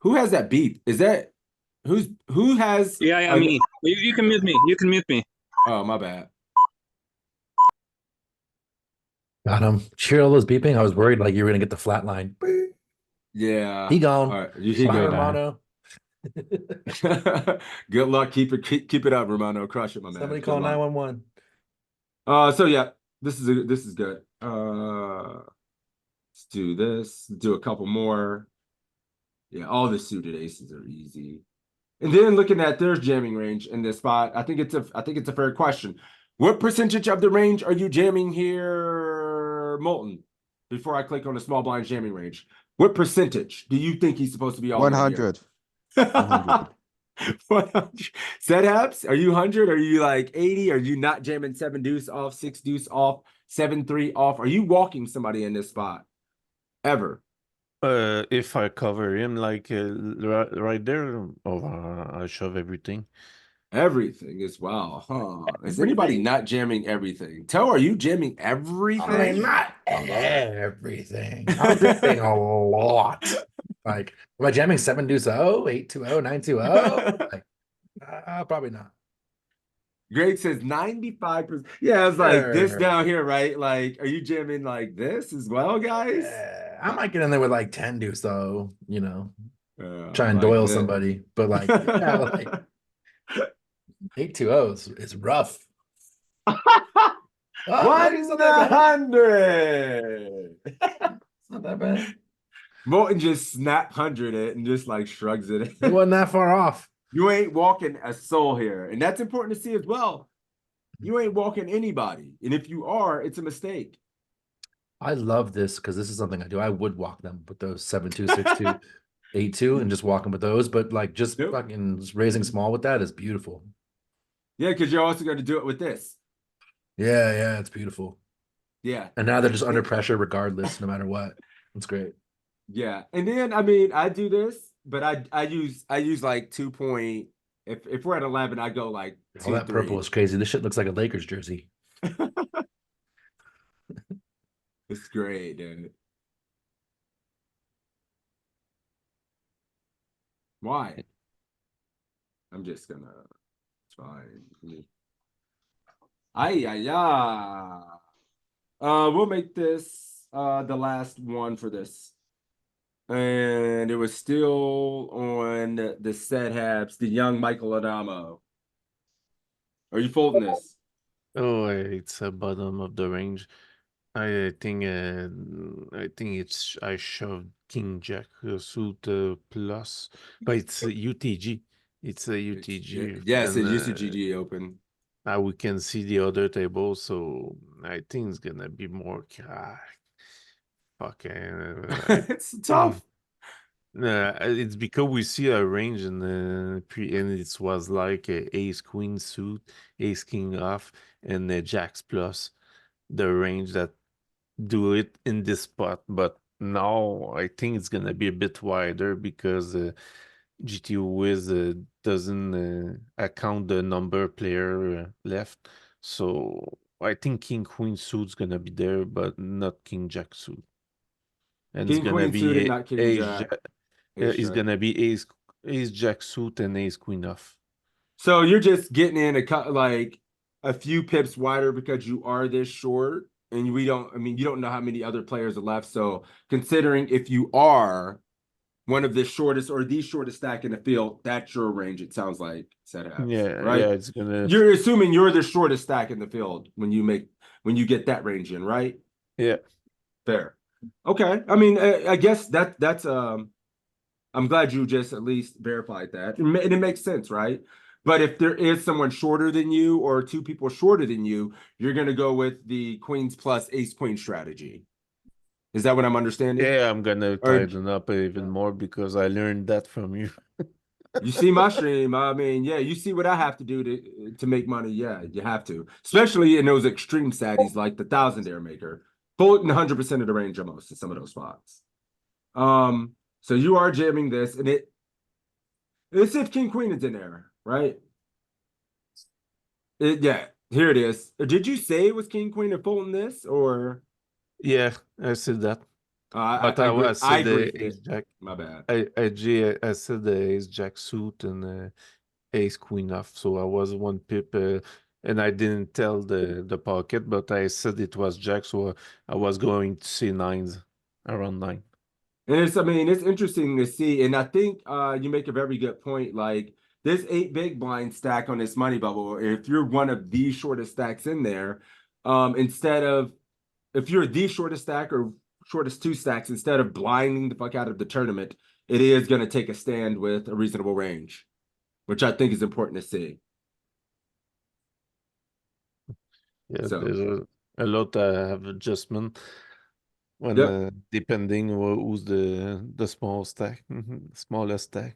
Who has that beep? Is that who has? Yeah, me. You can mute me. You can mute me. Oh, my bad. Got him. Cheer all those beeping. I was worried like you were gonna get the flat line. Yeah. He gone. All right, he Bye, gone. Romano. Good luck. Keep it up, Romano. Crush it, my man. Somebody Good call luck. 911. So yeah, this is good. Let's do this. Do a couple more. Yeah, all the suited aces are easy. And then looking at their jamming range in this spot, I think it's a fair question. What percentage of the range are you jamming here, Molten? Before I click on the small blind jamming range, what percentage do you think he's supposed to be all in here? 100. 100. Set haps? Are you 100? Are you like 80? Are you not jamming 7 deuce off, 6 deuce off, 7-3 off? Are you walking somebody in this spot ever? If I cover him like right there, I shove everything. Everything as well, huh? Is anybody not jamming everything? Toe, are you jamming everything? I mean, not everything. I'm jamming a lot. Like, am I jamming 7 deuce 0, 8-2-0, 9-2-0? Like, probably not. Greg says 95%. Yeah, it's like this down here, right? Like, are you jamming like this as well, guys? I might get in there with like 10 deuce though, you know, try and like doyle this. somebody. But like, yeah, like 8-2-0 is rough. 100. It's not that bad. Molten just snap 100 it and just like shrugs it. It wasn't that far off. You ain't walking a soul here. And that's important to see as well. You ain't walking anybody. And if you are, it's a mistake. I love this because this is something I do. I would walk them with those 7-2, 6-2, 8-2 and just walk them with those. But like just fucking just raising small with that is beautiful. Yeah, because you're also going to do it with this. Yeah, it's beautiful. Yeah. And now they're just under pressure regardless, no matter what. It's great. Yeah. And then I mean, I do this, but I use like 2 point. If we're at 11, I go like 2, All that 3. purple is crazy. This shit looks like a Lakers jersey. It's great, dude. Why? I'm just gonna. It's fine. We'll make this the last one for this. And it was still on the set haps, the young Michael Adamo. Are you folding this? Oh, it's a bottom of the range. I think it's I shoved King Jack suit plus, but it's a UTG. It's a UTG. Yes, and, it's UCGG open. Now we can see the other table, so I think it's gonna be more fucking. It's tough. It's because we see a range in the pre, and it was like a ace queen suit, ace king off, and jacks plus the range that do it in this spot. But now I think it's gonna be a bit wider because GTO Wiz doesn't account the number player left. So I think king queen suit's gonna be there, but not king jack suit. And King it's gonna queen be suited, not king ace jack. it's gonna be ace jack suit and ace queen off. So you're just getting in like a few pips wider because you are this short, and you don't know how many other players are left. So considering if you are one of the shortest or the shortest stack in the field, that's your range, it sounds like, setups, Yeah, right? yeah, it's gonna. You're assuming you're the shortest stack in the field when you get that range in, right? Yeah. Fair. Okay. I mean, I guess that's I'm glad you just at least verified that. And it makes sense, right? But if there is someone shorter than you or two people shorter than you, you're gonna go with the queens plus ace queen strategy. Is that what I'm understanding? Yeah, I'm gonna Or tighten up even more because I learned that from you. you see my stream. I mean, yeah, you see what I have to do to make money. Yeah, you have to, especially in those extreme satties like the 1,000 maker, full 100% of the range almost in some of those spots. So you are jamming this, and it's if king queen is in there, right? Yeah, here it is. Did you say it was king queen and Fulton this, or Yeah, I said that. But I I I said agree. the ace jack. My bad. I said the ace jack suit and ace queen off. So I was one pip, and I didn't tell the pocket, but I said it was jack. So I was going to see nines around 9. And I mean, it's interesting to see, and I think you make a very good point. Like this 8 big blind stack on this money bubble, if you're one of the shortest stacks in there, instead of if you're the shortest stack or shortest 2 stacks, instead of blinding the fuck out of the tournament, it is going to take a stand with a reasonable range, which I think is important to see. Yeah, So, there's a lot of adjustment when yep. depending who's the small stack, smallest stack.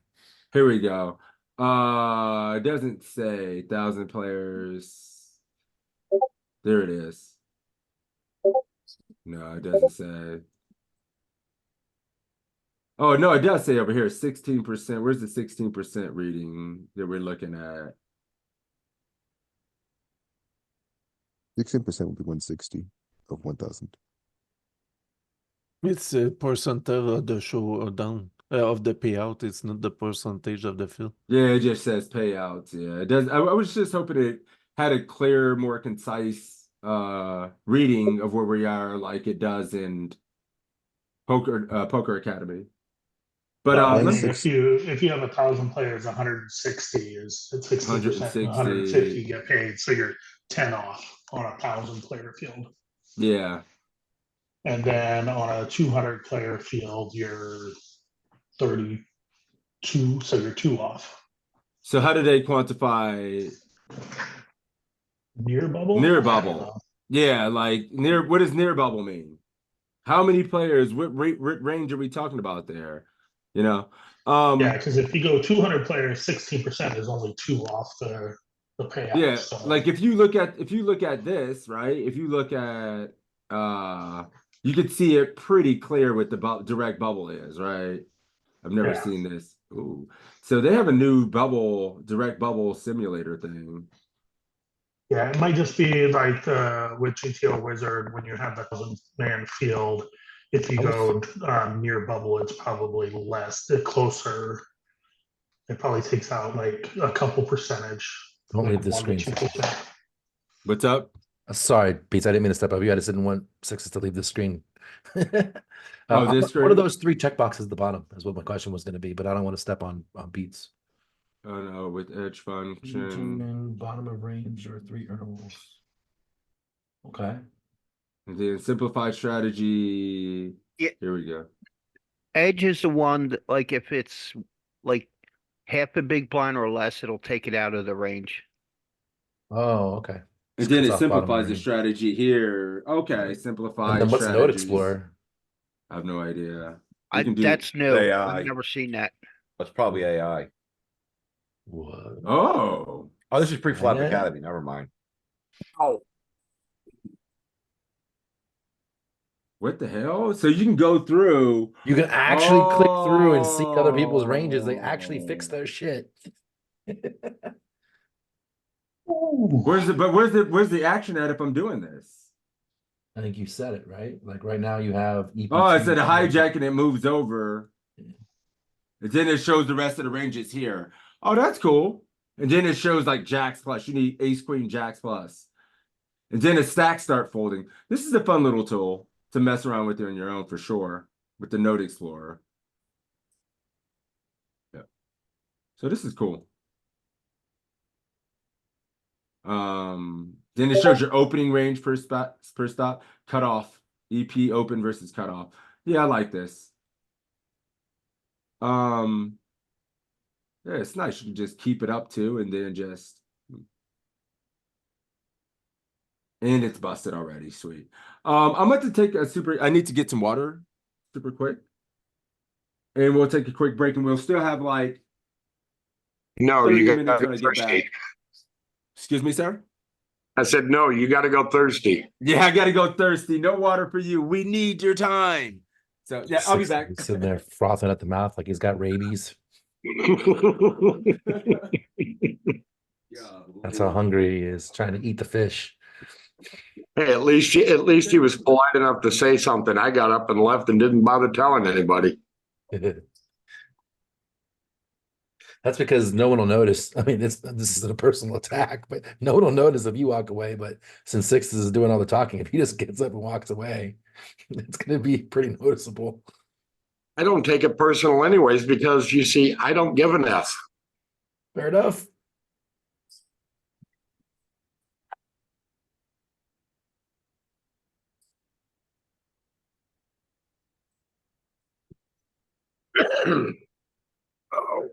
Here we go. It doesn't say 1,000 players. There it is. No, it doesn't say. Oh, no, it does say over here 16%. Where's the 16% reading that we're looking at? 16% would be 160 of 1,000. It's a percentage of the show down of the payout. It's not the percentage of the field. Yeah, it just says payouts. Yeah, it does. I was just hoping it had a clear, more concise reading of where we are, like it does in Poker Academy. But I let's mean, if you have 1,000 players, 160 is 60%, and 150 get paid, so you're 10 off on a 1,000 player field. Yeah. And then on a 200 player field, you're 32, so you're 2 off. So how do they quantify Near bubble? near I don't bubble? know. Yeah, like near. What does near bubble mean? How many players? What range are we talking about there? You know. Yeah, because if you go 200 players, 16% is only 2 off the payout. Yeah, So like if you look at this, right? If you look at you could see it pretty clear what the direct bubble is, right? I've never Yeah. seen this. Ooh. So they have a new direct bubble simulator thing. yeah, it might just be like with GTO Wizard when you have the 1,000-man field. If you go near bubble, it's probably less. The closer, it probably takes out like a couple percentage. Don't like leave the 1 to screen. 2%. What's up? Sorry, Pete. I didn't mean to step up you. I just didn't want Sixes to leave the screen. This What are screen? those 3 checkboxes at the bottom? Is what my question was going to be, but I don't want to step on Beats. Oh no, with edge function. Bottom of range or 3 earners. Okay. And then simplified strategy. Yeah. Here we go. Edge is the one that, like, if it's like half a big blind or less, it'll take it out of the range. Oh, okay. And then it Cuts off bottom of simplifies the range. strategy here. Okay, simplified And then what's Node strategies. Explorer? I have no idea. You can do That's new. AI. I've never seen that. That's probably AI. What? Oh. Oh, this is pre-flop Yeah. academy. Never mind. What the hell? So you can go through. You can actually click through and see other people's ranges. They actually fix their shit. Where's the action at if I'm doing this? I think you said it, right? Like right now you have EP2. Oh, I said hijack and it moves over. And then it shows the rest of the ranges here. Oh, that's cool. And then it shows like jacks plus. You need ace, queen, jacks plus. And then the stacks start folding. This is a fun little tool to mess around with on your own for sure with the Node Explorer. So this is cool. Then it shows your opening range per stop, cutoff, EP open versus cutoff. Yeah, I like this. Yeah, it's nice. You can just keep it up too, and then just, and it's busted already. Sweet. I'm about to take a I need to get some water super quick. And we'll take a quick break, and we'll still have like No, 30 you minutes got when I get back. thirsty. Excuse me, sir? I said, no, you got to go thirsty. Yeah, I gotta go thirsty. No water for you. We need your time. So yeah, I'll be back. He's sitting there frothing at the mouth like he's got rabies. That's how hungry he is, trying to eat the fish. Hey, at least he was polite enough to say something. I got up and left and didn't bother telling anybody. That's because no one will notice. I mean, this isn't a personal attack, but no one will notice if you walk away. But since Sixes is doing all the talking, if he just gets up and walks away, it's going to be pretty noticeable. I don't take it personal anyways, because you see, I don't give an F. Fair enough. Oh.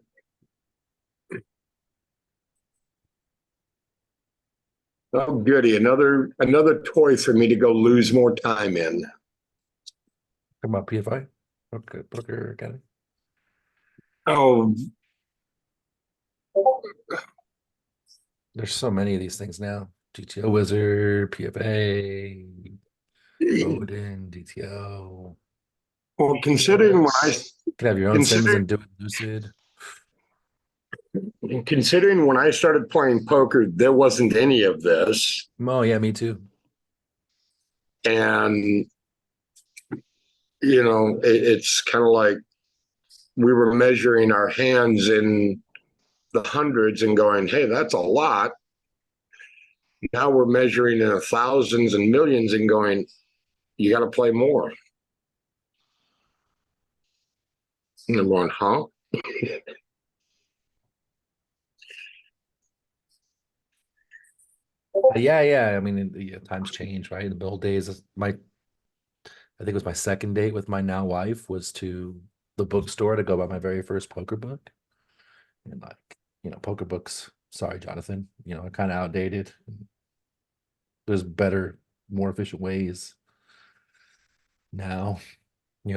Oh, goody. Another toy for me to go lose more time in. Talking about PFI? Okay, Poker Academy. Oh, There's so many of these things now. GTO Wizard, PFA, Odin, DTO. well, considering when You could have your own sims and do it lucid. considering when I started playing poker, there wasn't any of this. Oh yeah, me too. And it's kind of like we were measuring our hands in the hundreds and going, hey, that's a lot. Now we're measuring in the thousands and millions and going, you got to play more. And I'm going, huh? Yeah. I mean, times change, right? In the old days, I think it was my second date with my now wife was to the bookstore to go buy my very first poker book. And poker books, sorry, Jonathan, are kind of outdated. There's better, more efficient ways now.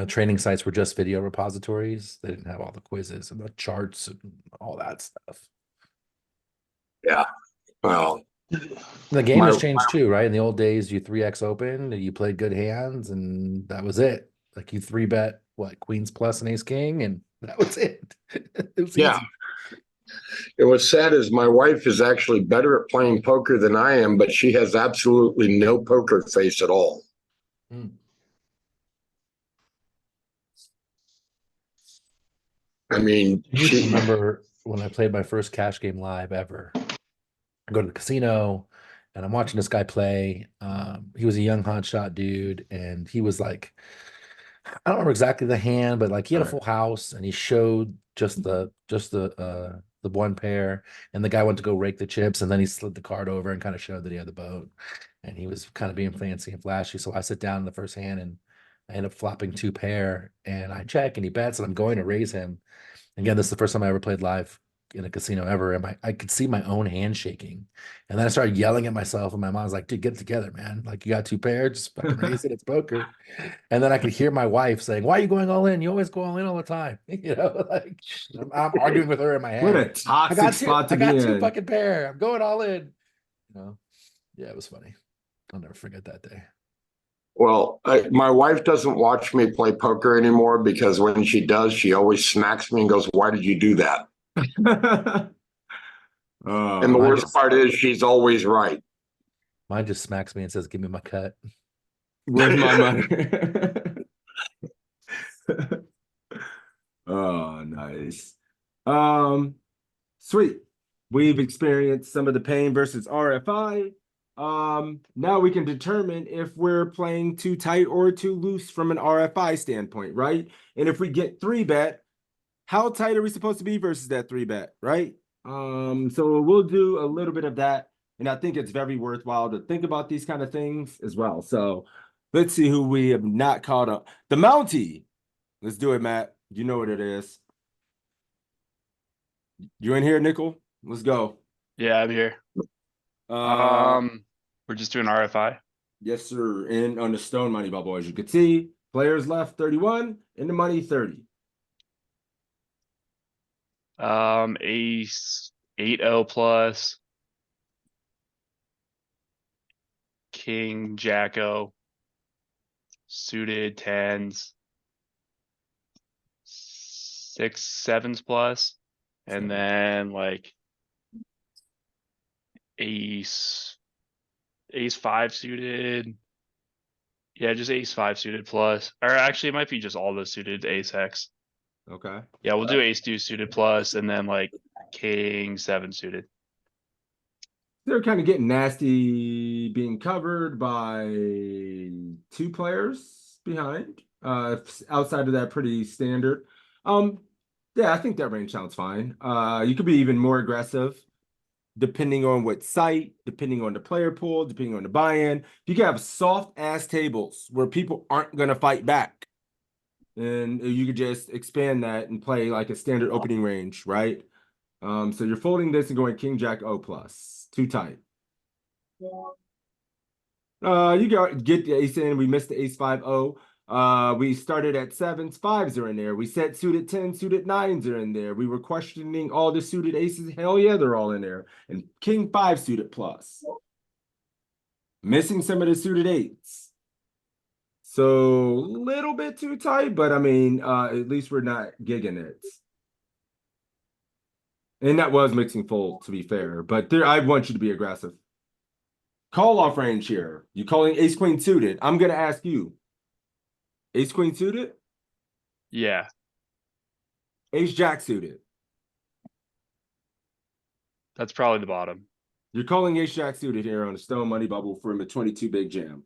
Training sites were just video repositories. They didn't have all the quizzes and the charts and all that stuff. Yeah. Well, the game has changed too, right? In the old days, you 3x open, you played good hands, and that was it. Like you 3-bet queens plus and ace king, and that was it. It was yeah. easy. It was sad is my wife is actually better at playing poker than I am, but she has absolutely no poker face at all. I mean, I remember when I played my first cash game live ever. I go to the casino and I'm watching this guy play. He was a young hotshot dude, and he was like, I don't remember exactly the hand, but he had a full house, and he showed just the one pair, and the guy went to go rake the chips, and then he slid the card over and kind of showed that he had the boat, and he was kind of being fancy and flashy. So I sit down in the first hand, and I end up flopping 2 pair, and I check, and he bets, and I'm going to raise him. Again, this is the first time I ever played live in a casino ever, and I could see my own hand shaking, and then I started yelling at myself, and my mom's like, "Dude, get it together, man! Like you got 2 pairs, just fucking raise it. It's poker." And then I could hear my wife saying, "Why are you going all in? You always go all in all the time." I'm arguing with her in my head. What a toxic spot to be in. I got 2 fucking pair. I'm going all in. Yeah, it was funny. I'll never forget that day. Well, my wife doesn't watch me play poker anymore because when she does, she always smacks me and goes, "Why did you do that?" And the worst part is she's always right. Mine just smacks me and says, "Give me my cut." Where's my money? Oh, nice. Sweet. We've experienced some of the pain versus RFI. Now we can determine if we're playing too tight or too loose from an RFI standpoint, right? And if we get 3-bet, how tight are we supposed to be versus that 3-bet, right? So we'll do a little bit of that. And I think it's very worthwhile to think about these kind of things as well. So let's see who we have not caught up. The Mountie. Let's do it, Matt. You know what it is. You in here, Nickel? Let's go. Yeah, I'm here. We're just doing RFI. Yes, sir. And on the Stone Money bubble, as you can see, players left 31 and the money 30. Ace 8-0 plus. King Jacko. Suited tens. 6 sevens plus. And then like ace 5 suited. Yeah, just ace 5 suited plus. Or actually it might be just all the suited ace hex. Okay. Yeah, we'll do ace 2 suited plus and then like king 7 suited. They're kind of getting nasty, being covered by 2 players behind. Outside of that, pretty standard. Yeah, I think that range sounds fine. You could be even more aggressive depending on what site, depending on the player pool, depending on the buy-in. You can have soft ass tables where people aren't gonna fight back. And you could just expand that and play like a standard opening range, right? So you're folding this and going King Jack O plus. Too tight. You get the ace in. We missed the ace 5-0. We started at 7s, 5s are in there. We said suited 10s, suited 9s are in there. We were questioning all the suited aces. Hell yeah, they're all in there. And King 5 suited plus. Missing some of the suited 8s. So a little bit too tight, but I mean, at least we're not gigging it. And that was mixing fold, to be fair. But there, I want you to be aggressive. Call off range here. You calling ace queen suited. I'm gonna ask you. Ace queen suited? Yeah. Ace jack suited. That's probably the bottom. You're calling ace jack suited here on the Stone Money bubble from a 22 big jam.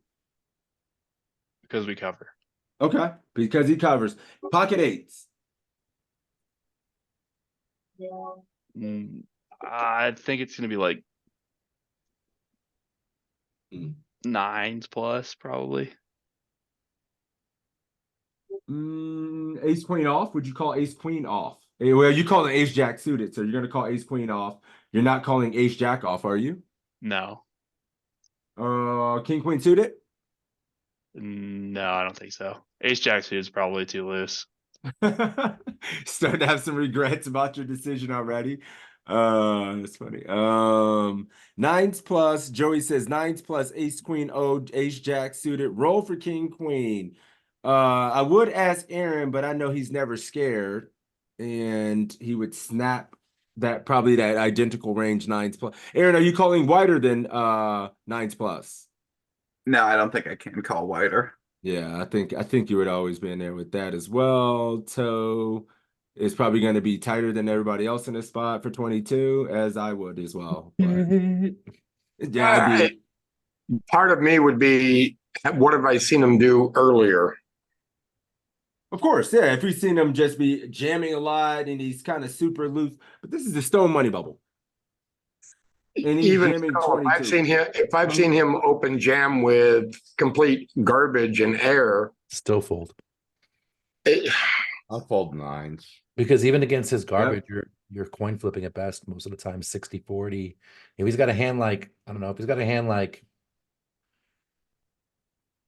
Because we cover. Okay, because he covers. Pocket 8s. I think it's gonna be like 9s plus probably. Ace queen off. Would you call ace queen off? Well, you call it ace jack suited, so you're gonna call ace queen off. You're not calling ace jack off, are you? No. King queen suited? No, I don't think so. Ace jack suited is probably too loose. Starting to have some regrets about your decision already. That's funny. 9s plus. Joey says 9s plus ace queen O, ace jack suited. Roll for king queen. I would ask Aaron, but I know he's never scared, and he would snap that probably that identical range 9s plus. Aaron, are you calling wider than 9s plus? No, I don't think I can call wider. Yeah, I think you would always be in there with that as well. Toe is probably going to be tighter than everybody else in this spot for 22, as I would as well. But yeah, part of me would be, what have I seen him do earlier? of course, yeah. If we've seen him just be jamming a lot and he's kind of super loose, but this is the Stone Money bubble. And he's Even jamming so, 22. if I've seen him open jam with complete garbage and air, Still fold. I'll fold 9s. Because even against his garbage, you're coin flipping at best most of the time, 60-40. If he's got a hand like, I don't know, if he's got a hand like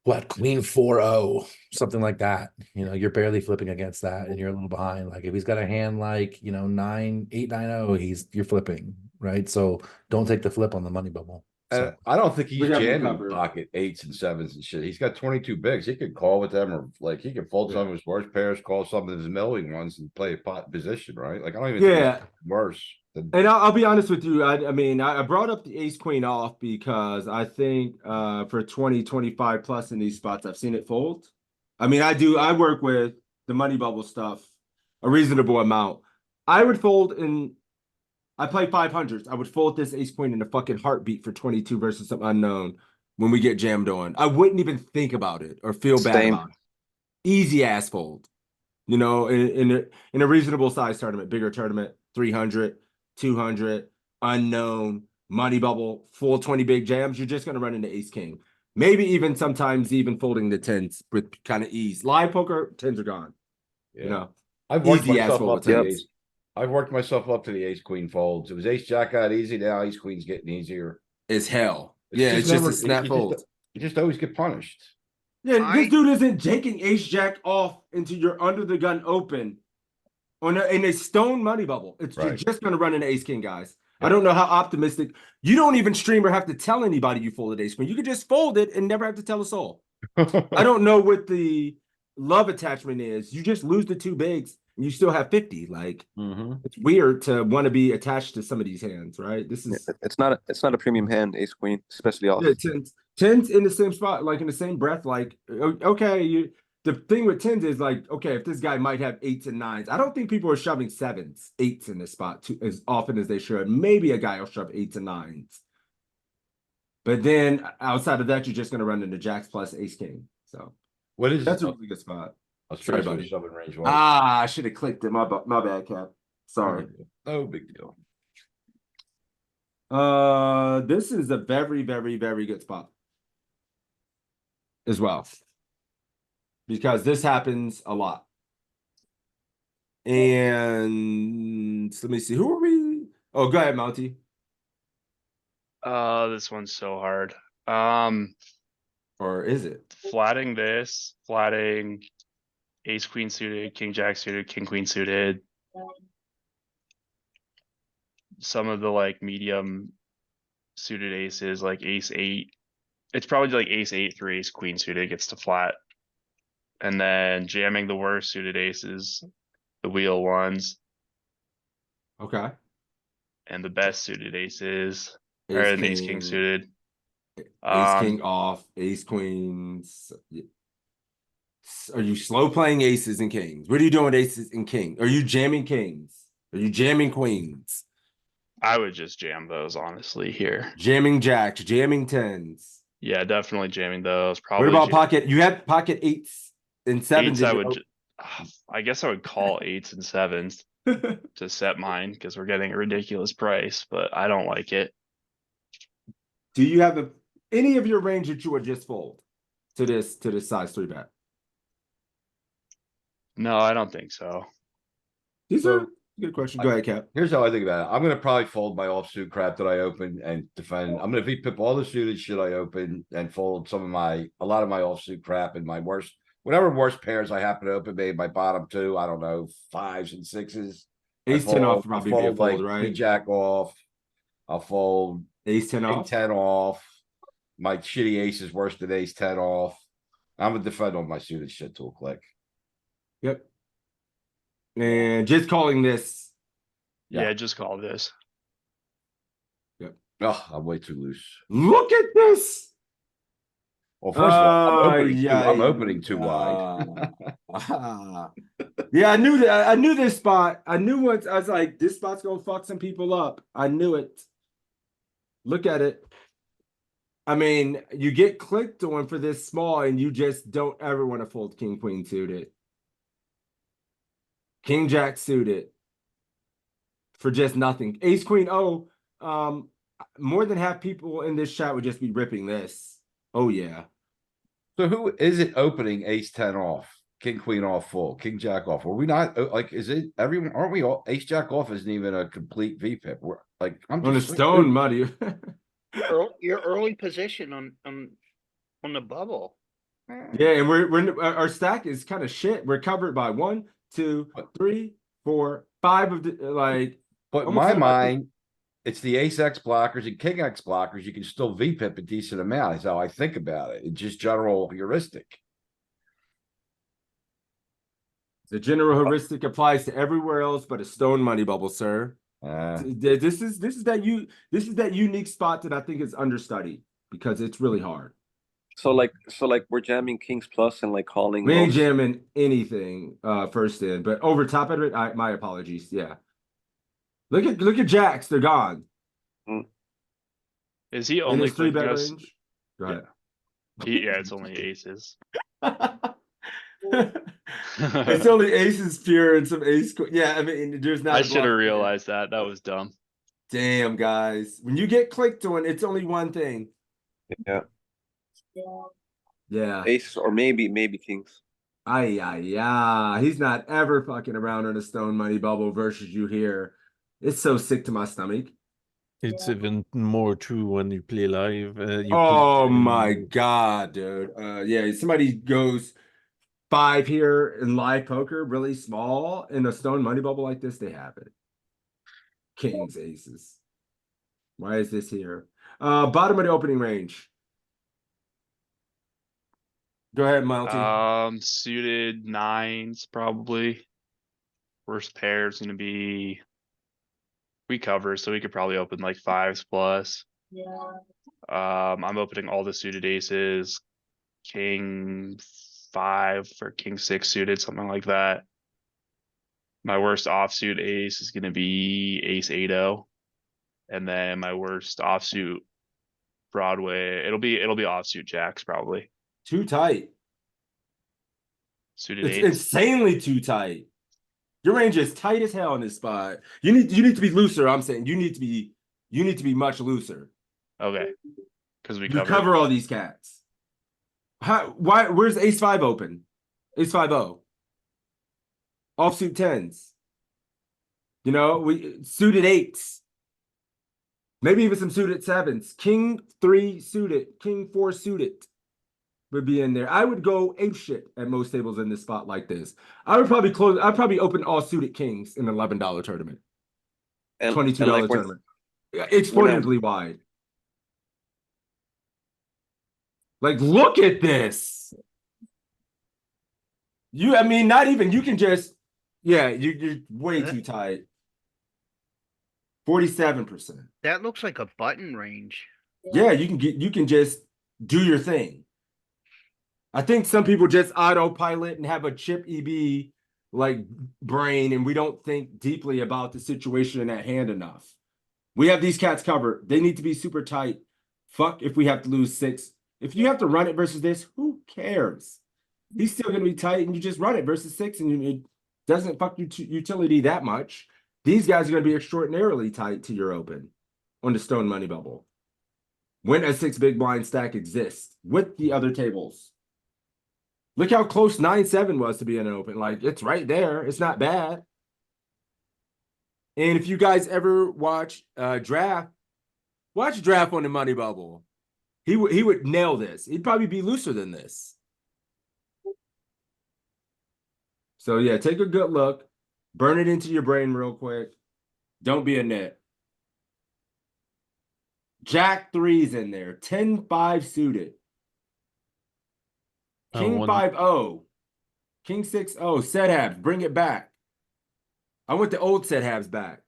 what, queen 4-0, something like that. You know, you're barely flipping against that and you're a little behind. Like if he's got a hand like, 8-9-0, you're flipping, right? So don't take the flip on the money bubble. So I don't think he's We got him jamming covered. pocket 8s and 7s and shit. He's got 22 bigs. He could call with them, or like he could fold some of his worst pairs, call some of his middling ones, and play a pot position, right? Like I don't even think Yeah. it's worse than. And I'll be honest with you. I mean, I brought up the ace queen off because I think for 20-25 plus in these spots, I've seen it fold. I mean, I work with the money bubble stuff a reasonable amount. I would fold I play 500s. I would fold this ace queen in a fucking heartbeat for 22 versus some unknown when we get jammed on. I wouldn't even think about it or feel bad Same. about it. Easy ass fold. You know, in a reasonable size tournament, bigger tournament, 300, 200, unknown, money bubble, full 20 big jams, you're just going to run into ace king. Maybe even sometimes even folding the tens with kind of ease. Live poker, tens are gone. You know, I've worked easy ass myself fold up with to the tens. ace. I've worked myself up to the ace queen folds. It was ace jack got easy. Now ace queen's getting easier. It's hell. It's just a snap fold. You just always get punished. Yeah, this dude isn't taking ace jack off into your under the gun open in a stone money bubble. You're just going to run into ace king, guys. I don't know how optimistic. You don't even stream or have to tell anybody you folded ace queen. You could just fold it and never have to tell a soul. I don't know what the love attachment is. You just lose the two bigs and you still have 50. Like it's weird to want to be attached to some of these hands, right? This is it's not a premium hand, ace queen, especially off. yeah, tens in the same spot, like in the same breath. Like okay, the thing with tens is like, okay, if this guy might have eights and nines, I don't think people are shoving sevens, eights in this spot too as often as they should. Maybe a guy will shove eights and nines. But then outside of that, you're just gonna run into jacks plus ace king. So that's a really good spot. Sorry, buddy. I should have clicked it. My bad, Cap. Sorry. No big deal. This is a very, very, very good spot as well. Because this happens a lot. And let me see. Who are we? Oh, go ahead, Monty. This one's so hard. Or is it? Flatting this, flatting ace queen suited, king jack suited, king queen suited. Some of the like medium suited aces, like ace eight. It's probably like ace eight through ace queen suited gets to flat. And then jamming the worst suited aces, the wheel ones. Okay. And the best suited aces. Ace Or an king, ace king suited. Ace king off, ace queens. Are you slow playing aces and kings? What are you doing with aces and kings? Are you jamming kings? Are you jamming queens? I would just jam those honestly here. Jamming jacks, jamming tens. Yeah, definitely jamming those. Probably. What about pocket? You have pocket eights and sevens. I guess I would call eights and sevens to set mine because we're getting a ridiculous price, but I don't like it. Do you have any of your range that you would just fold to this size 3-bet? No, I don't think so. These are good question. Go ahead, Cap. Here's how I think about it. I'm gonna probably fold my offsuit crap that I open and defend. I'm gonna VPip all the suited shit I open and fold a lot of my offsuit crap and my whatever worst pairs I happen to open, maybe my bottom two, I don't know, 5s and 6s. Ace 10 off probably be a fold, like right? King jack off. I'll fold ace 10 off. 10 off. My shitty ace is worse than ace 10 off. I'm gonna defend all my suited shit to a click. Yep. And just calling this. Yeah, just call this. Yep. Oh, I'm way too loose. Look at this. Well, first of all, I'm opening too wide. Yeah, I knew that. I knew this spot. I knew once. I was like, this spot's gonna fuck some people up. I knew it. Look at it. I mean, you get clicked on for this small, and you just don't ever want to fold king queen suited, king jack suited for just nothing. Ace queen. Oh, more than half people in this chat would just be ripping this. Oh yeah. So who is it opening ace 10 off, king queen off full, king jack off? Are we not like, is it everyone? Aren't we all ace jack off isn't even a complete VPip? We're like, I'm on just the stone money. Your early position on the bubble. Yeah, and our stack is kind of shit. We're covered by 1, 2, 3, 4, 5 of the like. But in my mind, it's the ace X blockers and king X blockers. You can still VPip a decent amount. Is how I think about it. It's just general heuristic. The general heuristic applies to everywhere else but a stone money bubble, sir. This is that unique spot that I think is understudied because it's really hard. So like we're jamming kings plus and like calling. We ain't jamming anything first in, but over top of it, my apologies. Yeah. Look at jacks, they're gone. Is he only clicking 3-bet us? range? Go ahead. Yeah, it's only aces. It's only aces pure and some ace. Yeah, I mean, there's not. I a should bluff have there. realized that. That was dumb. Damn, guys. When you get clicked on, it's only one thing. Yeah. Yeah. Aces or maybe kings. Yeah. He's not ever fucking around on a stone money bubble versus you here. It's so sick to my stomach. It's even more true when you play live. Oh my God, dude. Yeah, somebody goes 5 here in live poker, really small, in a stone money bubble like this, they have it. Kings, aces. Why is this here? Bottom of the opening range. Go ahead, Monty. Suited nines probably. Worst pair is gonna be. We cover, so we could probably open like fives plus. I'm opening all the suited aces, king 5 or king 6 suited, something like that. My worst offsuit ace is gonna be ace 8-0. And then my worst offsuit Broadway, it'll be offsuit jacks probably. Too tight. Suited It's eights. insanely too tight. Your range is tight as hell in this spot. You need to be looser. I'm saying you need to be much looser. Okay. Because we You cover all these cats. Where's ace 5 open? Ace 5-0. Offsuit 10s. You know, we suited 8s. Maybe even some suited 7s. King 3 suited, king 4 suited would be in there. I would go ape shit at most tables in this spot like this. I'd probably open all suited kings in an $11 tournament. And $22 like tournament. Exponentially wide. Like, look at this. I mean, not even, you can just, yeah, you're way too tight. 47%. That looks like a button range. Yeah, you can just do your thing. I think some people just autopilot and have a chip EB like brain, and we don't think deeply about the situation at hand enough. We have these cats covered. They need to be super tight. Fuck if we have to lose 6. If you have to run it versus this, who cares? He's still going to be tight, and you just run it versus 6, and it doesn't fuck your utility that much. These guys are going to be extraordinarily tight to your open on the stone money bubble. When a 6 big blind stack exists with the other tables. Look how close 9-7 was to be an open. Like, it's right there. It's not bad. And if you guys ever watch draft, watch draft on the money bubble. He would nail this. He'd probably be looser than this. So yeah, take a good look. Burn it into your brain real quick. Don't be a nit. Jack 3's in there. 10-5 suited. King 5-0. King 6-0. Set halves. Bring it back. I want the old set halves back.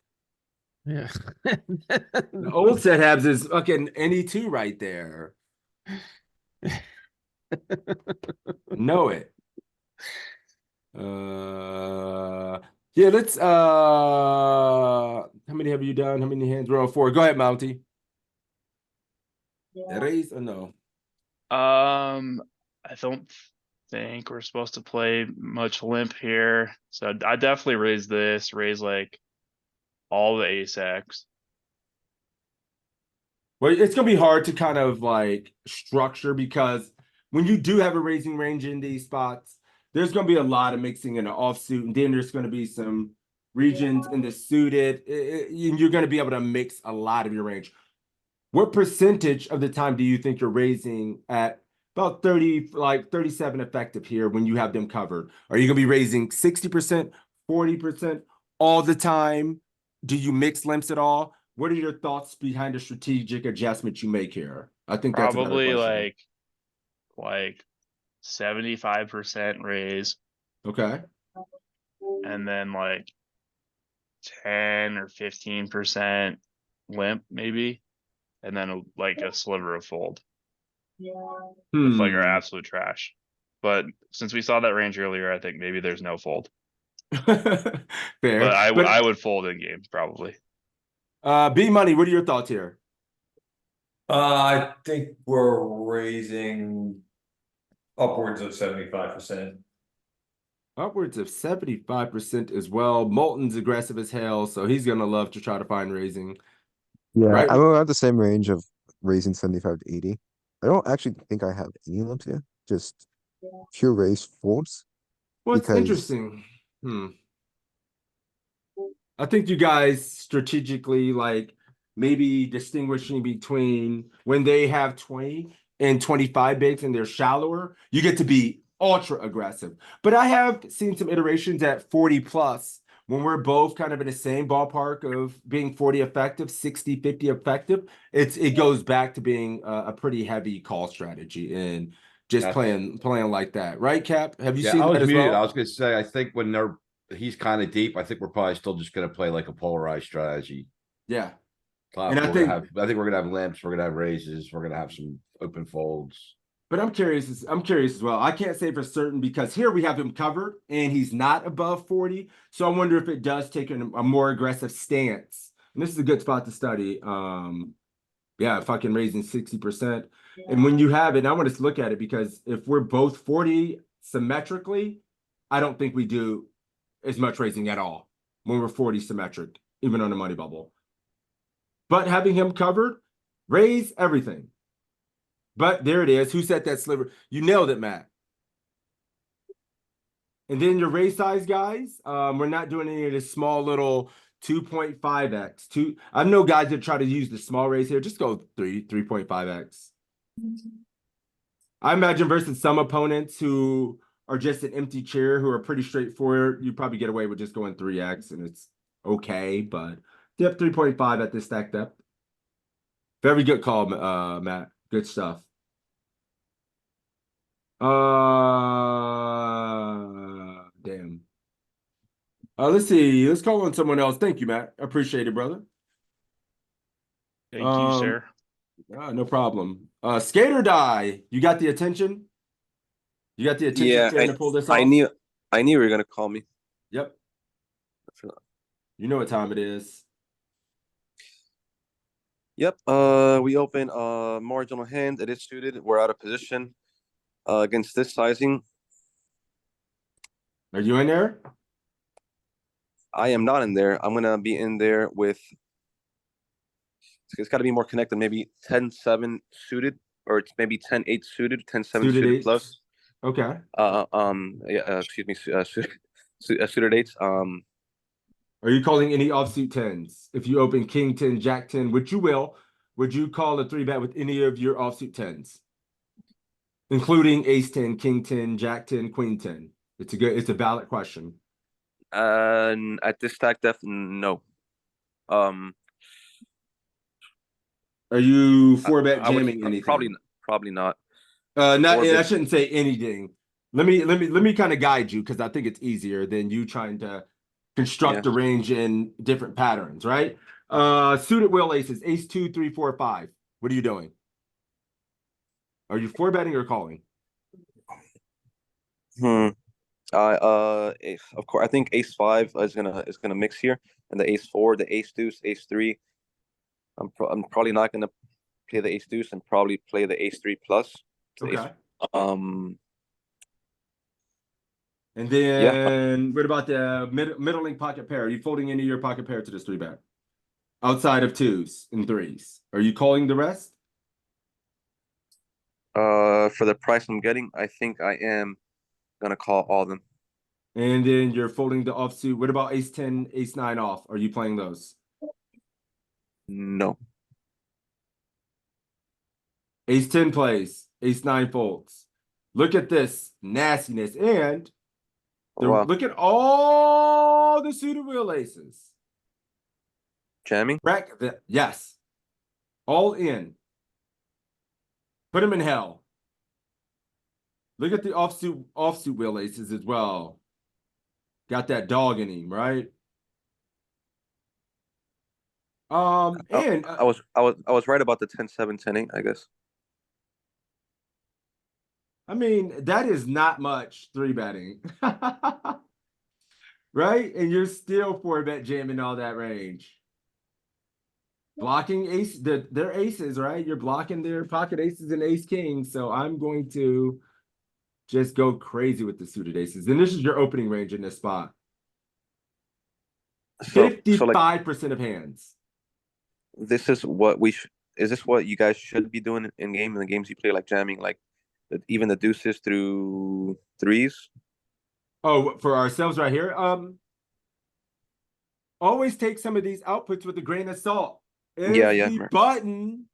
Yeah. The old set halves is fucking NE2 right there. Know it. Yeah, let's how many have you done? How many hands? We're on 4. Go ahead, Mounty. Raise or no? I don't think we're supposed to play much limp here. So I definitely raise this, raise like all the ace X. Well, it's gonna be hard to kind of like structure because when you do have a raising range in these spots, there's gonna be a lot of mixing in the offsuit, and then there's gonna be some regions in the suited. You're gonna be able to mix a lot of your range. What percentage of the time do you think you're raising at about 30, like 37 effective here when you have them covered? Are you gonna be raising 60%, 40% all the time? Do you mix limps at all? What are your thoughts behind the strategic adjustment you make here? I think that's another Probably question. like 75% raise. Okay. And then like 10 or 15% limp maybe. And then like a sliver of fold. With like our absolute trash. But since we saw that range earlier, I think maybe there's no fold. Fair. But I would fold in game probably. B Money, what are your thoughts here? I think we're raising upwards of 75%. Upwards of 75% as well. Molten's aggressive as hell, so he's gonna love to try to find raising. Yeah, Right. I'm around the same range of raising 75 to 80. I don't actually think I have any limps here, just pure raise folds. Well, it's because interesting. I think you guys strategically like maybe distinguishing between when they have 20 and 25 bigs and they're shallower, you get to be ultra aggressive. But I have seen some iterations at 40 plus when we're both kind of in the same ballpark of being 40 effective, 60, 50 effective. It goes back to being a pretty heavy call strategy and just playing like that. Right, Cap? Have you Yeah, seen I was that as muted. I well? was gonna say, I think when he's kind of deep, I think we're probably still just gonna play like a polarized strategy. Yeah. And I think we're gonna have limps, we're gonna have raises, we're gonna have some open folds. But I'm curious as well. I can't say for certain because here we have him covered and he's not above 40. So I wonder if it does take a more aggressive stance. And this is a good spot to study. Yeah, fucking raising 60%. And when you have it, and I want to look at it because if we're both 40 symmetrically, I don't think we do as much raising at all when we're 40 symmetric, even on the money bubble. But having him covered, raise everything. But there it is. Who set that sliver? You nailed it, Matt. And then your raise size guys, we're not doing any of this small little 2.5x. I know guys that try to use the small raise here. Just go 3.5x. I imagine versus some opponents who are just an empty chair, who are pretty straightforward, you probably get away with just going 3x and it's okay. But yep, 3.5 at this stack depth. Very good call, Matt. Good stuff. Damn. Let's see. Let's call on someone else. Thank you, Matt. Appreciate it, brother. Thank you, sir. No problem. Skate or die. You got the attention? You got the attention Yeah, span to pull this I off? knew you were gonna call me. Yep. You know what time it is. Yep. We open marginal hand. It is suited. We're out of position. Against this sizing. Are you in there? I am not in there. I'm gonna be in there with. It's got to be more connected. Maybe 10-7 suited, or it's maybe 10-8 suited, 10-7 suited plus. Okay. Yeah. Excuse me. Suited eights. Are you calling any offsuit tens? If you open king 10, jack 10, which you will, would you call a 3-bet with any of your offsuit tens? Including ace 10, king 10, jack 10, queen 10. It's a valid question. At this stack depth, no. Are you 4-bet jamming anything? Probably not. I shouldn't say anything. Let me kind of guide you because I think it's easier than you trying to construct the range in different patterns, right? Suited wheel aces, ace 2, 3, 4, 5. What are you doing? Are you 4-betting or calling? Of course, I think ace 5 is gonna mix here, and the ace 4, the ace deuce, ace 3. I'm probably not gonna play the ace deuce and probably play the ace 3 plus. Okay. And Yeah. then what about the middling pocket pair? Are you folding any of your pocket pair to this 3-bet? Outside of 2s and 3s. Are you calling the rest? For the price I'm getting, I think I am gonna call all of them. And then you're folding the offsuit. What about ace 10, ace 9 off? Are you playing those? No. Ace 10 plays, ace 9 folds. Look at this nastiness. And look at all the suited wheel aces. Jamming? Yes. All in. Put him in hell. Look at the offsuit wheel aces as well. Got that dog in him, right? And I was right about the 10-7, 10-8, I guess. I mean, that is not much 3-betting. Right? And you're still 4-bet jamming all that range. Blocking ace, they're aces, right? You're blocking their pocket aces and ace kings. So I'm going to just go crazy with the suited aces. And this is your opening range in this spot. So like 55% of hands. this is what we is this what you guys should be doing in the games you play, like jamming like even the deuces through threes? Oh, for ourselves right here. Always take some of these outputs with a grain of salt. Is Yeah, the right. button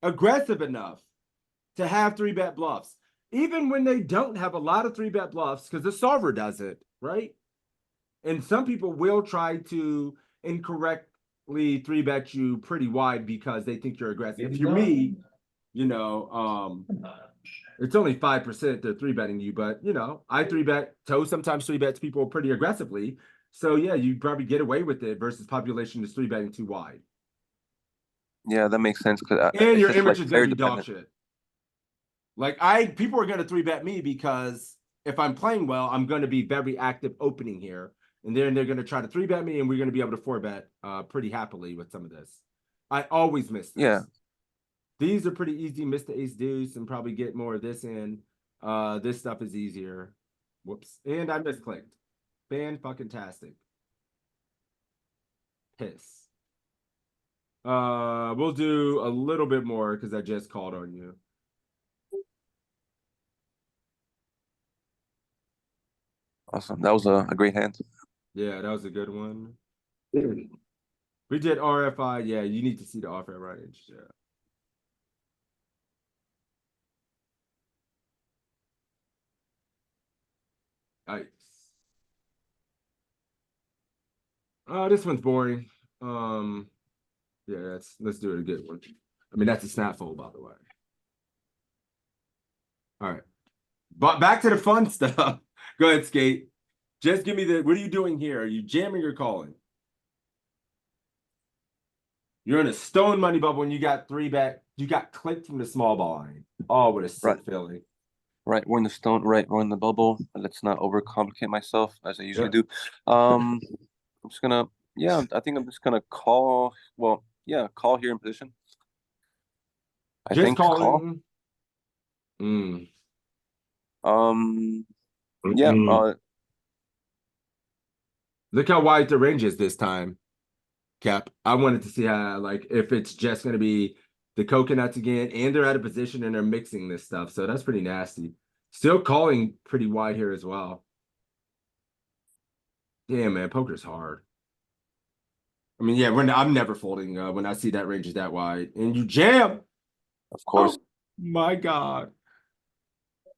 aggressive enough to have 3-bet bluffs? Even when they don't have a lot of 3-bet bluffs, because the solver does it, right? And some people will try to incorrectly 3-bet you pretty wide because they think you're aggressive. If you're me, you know, it's only 5% they're 3-betting you, but you know, I 3-bet, Toe sometimes 3-bets people pretty aggressively. So yeah, you probably get away with it versus population is 3-betting too wide. Yeah, that makes sense because And your image like is very gonna be dog shit. Like people are gonna 3-bet me because if I'm playing well, I'm gonna be very active opening here. And then they're gonna try to 3-bet me, and we're gonna be able to 4-bet pretty happily with some of this. I always miss this. Yeah. These are pretty easy, miss the ace deuce and probably get more of this in. This stuff is easier. Whoops. And I misclicked. Fan-fucking-tastic. Piss. We'll do a little bit more because I just called on you. Awesome. That was a great hand. Yeah, that was a good one. We did RFI. Yeah, you need to see the RFI range. Yeah. Nice. Oh, this one's boring. Yeah, let's do it a good one. I mean, that's a snap fold, by the way. All right. But back to the fun stuff. Go ahead, Skate. Just give me what are you doing here? Are you jamming or calling? You're in a stone money bubble when you got 3-bet. You got clicked from the small blind. Oh, what a sick feeling. Right, we're in the stone. Right, we're in the bubble. Let's not overcomplicate myself as I usually do. I'm just gonna, yeah, I think I'm just gonna call. Well, yeah, call here in position. I Just think calling. call. Yeah. Look how wide the range is this time, Cap. I wanted to see how, like, if it's just going to be the coconuts again, and they're out of position and they're mixing this stuff. So that's pretty nasty. Still calling pretty wide here as well. Damn, man, poker's hard. I mean, yeah, I'm never folding when I see that range is that wide. And you jam. Of course. Oh, my God.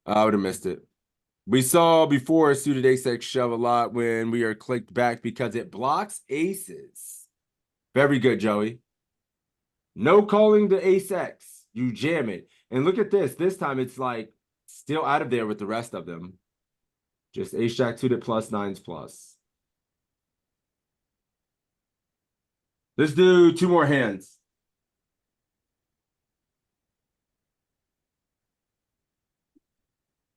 I would have missed it. We saw before suited ace-x shove a lot when we are clicked back because it blocks aces. Very good, Joey. No calling the ace-x. You jam it. And look at this. This time it's like still out of there with the rest of them. Just ace-jack suited plus, nines plus. Let's do 2 more hands.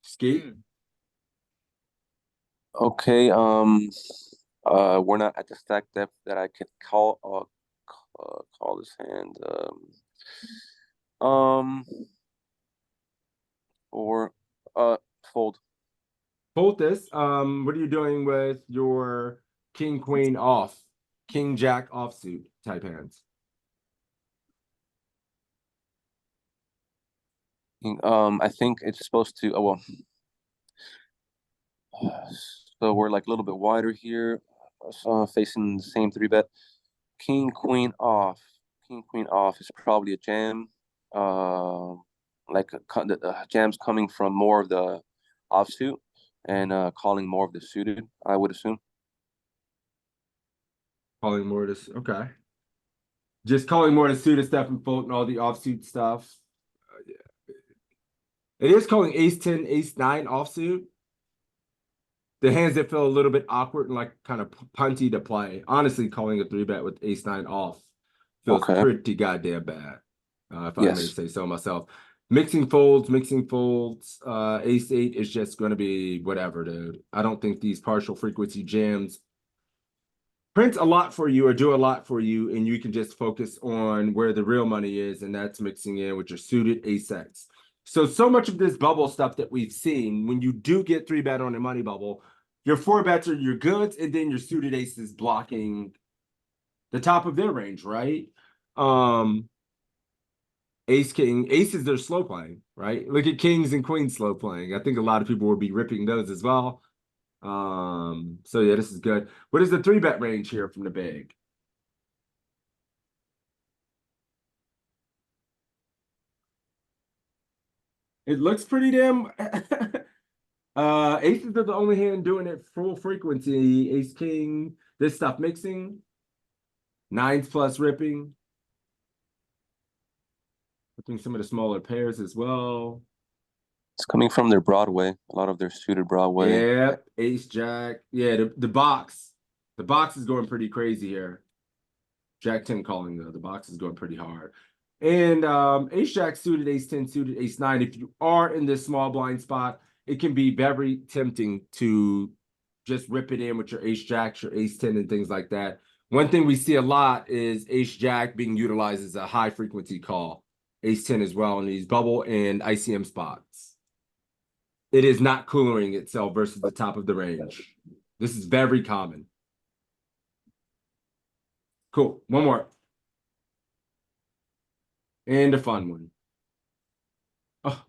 Skate. Okay. We're not at the stack depth that I could call this hand. Or fold. Fold this. What are you doing with your king queen off, king jack offsuit type hands? I think it's supposed to. Oh well. So we're like a little bit wider here, facing the same 3-bet. King queen off. King queen off is probably a jam. Like the jam's coming from more of the offsuit and calling more of the suited, I would assume. Calling more this, okay. Just calling more the suited stuff and folding all the offsuit stuff. Yeah. It is calling ace 10, ace 9 offsuit. The hands that feel a little bit awkward and like kind of punty to play. Honestly, calling a 3-bet with ace 9 off feels pretty goddamn bad. If I may say so myself. Mixing folds, ace 8 is just going to be whatever, dude. I don't think these partial frequency jams print a lot for you or do a lot for you, and you can just focus on where the real money is, and that's mixing in with your suited ace-x. So much of this bubble stuff that we've seen, when you do get 3-bet on a money bubble, your 4-bets are your goods, and then your suited aces blocking the top of their range, right? Ace, king, aces, they're slow playing, right? Look at kings and queens slow playing. I think a lot of people will be ripping those as well. So yeah, this is good. What is the 3-bet range here from the big? It looks pretty damn aces are the only hand doing it full frequency. Ace, king, this stuff mixing. 9s plus ripping. Ripping some of the smaller pairs as well. It's coming from their Broadway, a lot of their suited Broadway. Yeah, ace, jack. Yeah, the box. The box is going pretty crazy here. Jack 10 calling though. The box is going pretty hard. And ace jack suited, ace 10 suited, ace 9. If you are in this small blind spot, it can be very tempting to just rip it in with your ace jacks, your ace 10 and things like that. One thing we see a lot is ace jack being utilized as a high frequency call. Ace 10 as well in these bubble and ICM spots. It is not coolering itself versus the top of the range. This is very common. Cool. One more. And a fun one. Oh.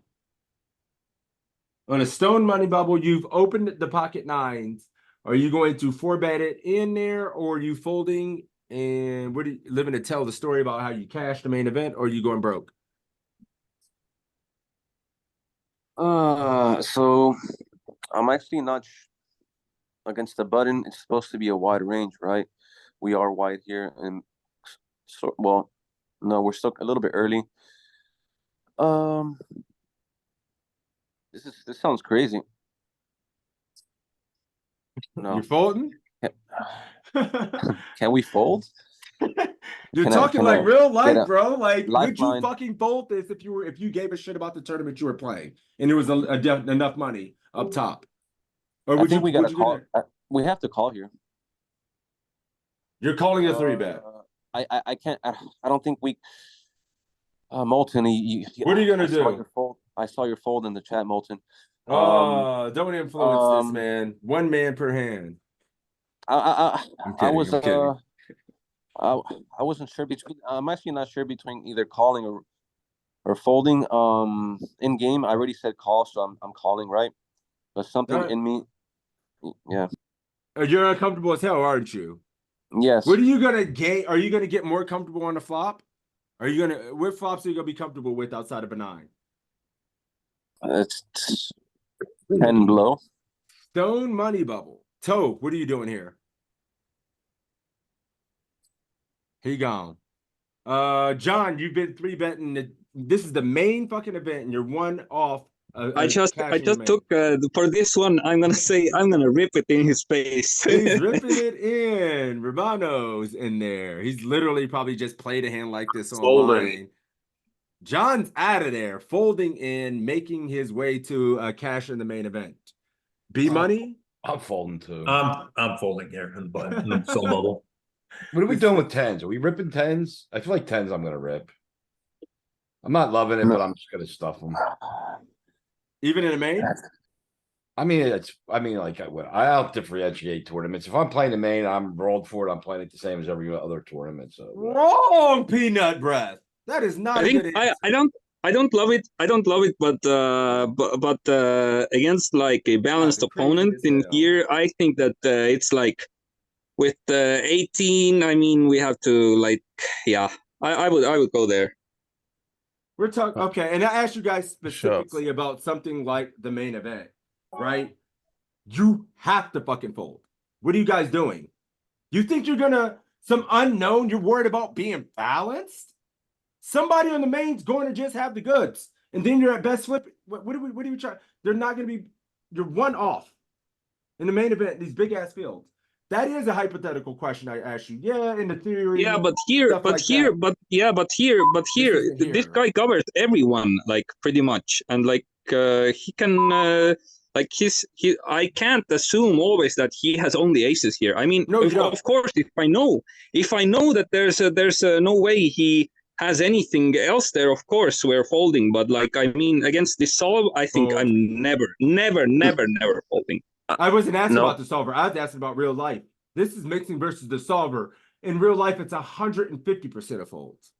On a stone money bubble, you've opened the pocket 9s. Are you going to 4-bet it in there, or are you folding? And what are you living to tell the story about how you cashed the main event, or are you going broke? So I'm actually not against the button. It's supposed to be a wide range, right? We are wide here, and so well, no, we're still a little bit early. This sounds crazy. No, You're folding? Can we fold? You're Can talking can like I real get life, a bro. Like, would you lifeline? fucking fold this if you gave a shit about the tournament you were playing and there was enough money up top? Or I would think you we gotta would you call. do that? We have to call here. You're calling a 3-bet. I can't. I don't think we. Molten, What are you gonna I saw do? your fold. I saw your fold in the chat, Molten. Don't influence this, man. One man per hand. I I'm I kidding. was I'm kidding. I wasn't sure between. I'm actually not sure between either calling or folding. In game, I already said call, so I'm calling, right? But something in me, yeah. You're uncomfortable as hell, aren't you? Yes. What are you gonna gain? Are you gonna get more comfortable on the flop? Are you gonna what flops are you gonna be comfortable with outside of a 9? It's 10 below. Stone money bubble. Toe, what are you doing here? He gone. John, you've been 3-betting. This is the main fucking event, and you're one off. I just took for this one. I'm gonna rip it in his face. He's ripping it in. Romano's in there. He's literally probably just played a hand like this online. John's out of there, folding in, making his way to cash in the main event. B money. I'm folding too. I'm folding here in the soul bubble. What are we doing with 10s? Are we ripping 10s? I feel like 10s I'm gonna rip. I'm not loving it, but I'm just gonna stuff them. Even in a main? I mean, like I don't differentiate tournaments. If I'm playing the main, I'm rolled for it. I'm playing it the same as every other tournament. So wrong, peanut breath. That is not. I don't love it. I don't love it, but against like a balanced opponent in here, I think that it's like with 18. I mean, we have to like, yeah. I would go there. We're talking okay, and I asked you guys specifically about something like the main event, right? You have to fucking fold. What are you guys doing? You think you're gonna some unknown? You're worried about being balanced? Somebody on the main's going to just have the goods, and then you're at best flip. What are we trying? They're not gonna be. You're one off in the main event. These big ass fields. That is a hypothetical question I asked you. Yeah, in the theory. Yeah, but here, this guy covers everyone, like pretty much, and like he can, like I can't assume always that he has only aces here. I mean, of course, if I know that there's no way he has anything else there, of course we're folding. But like, I mean, against the solve, I think Fold. I'm never folding. I wasn't asking No. about the solver. I was asking about real life. This is mixing versus the solver. In real life, it's 150% of folds.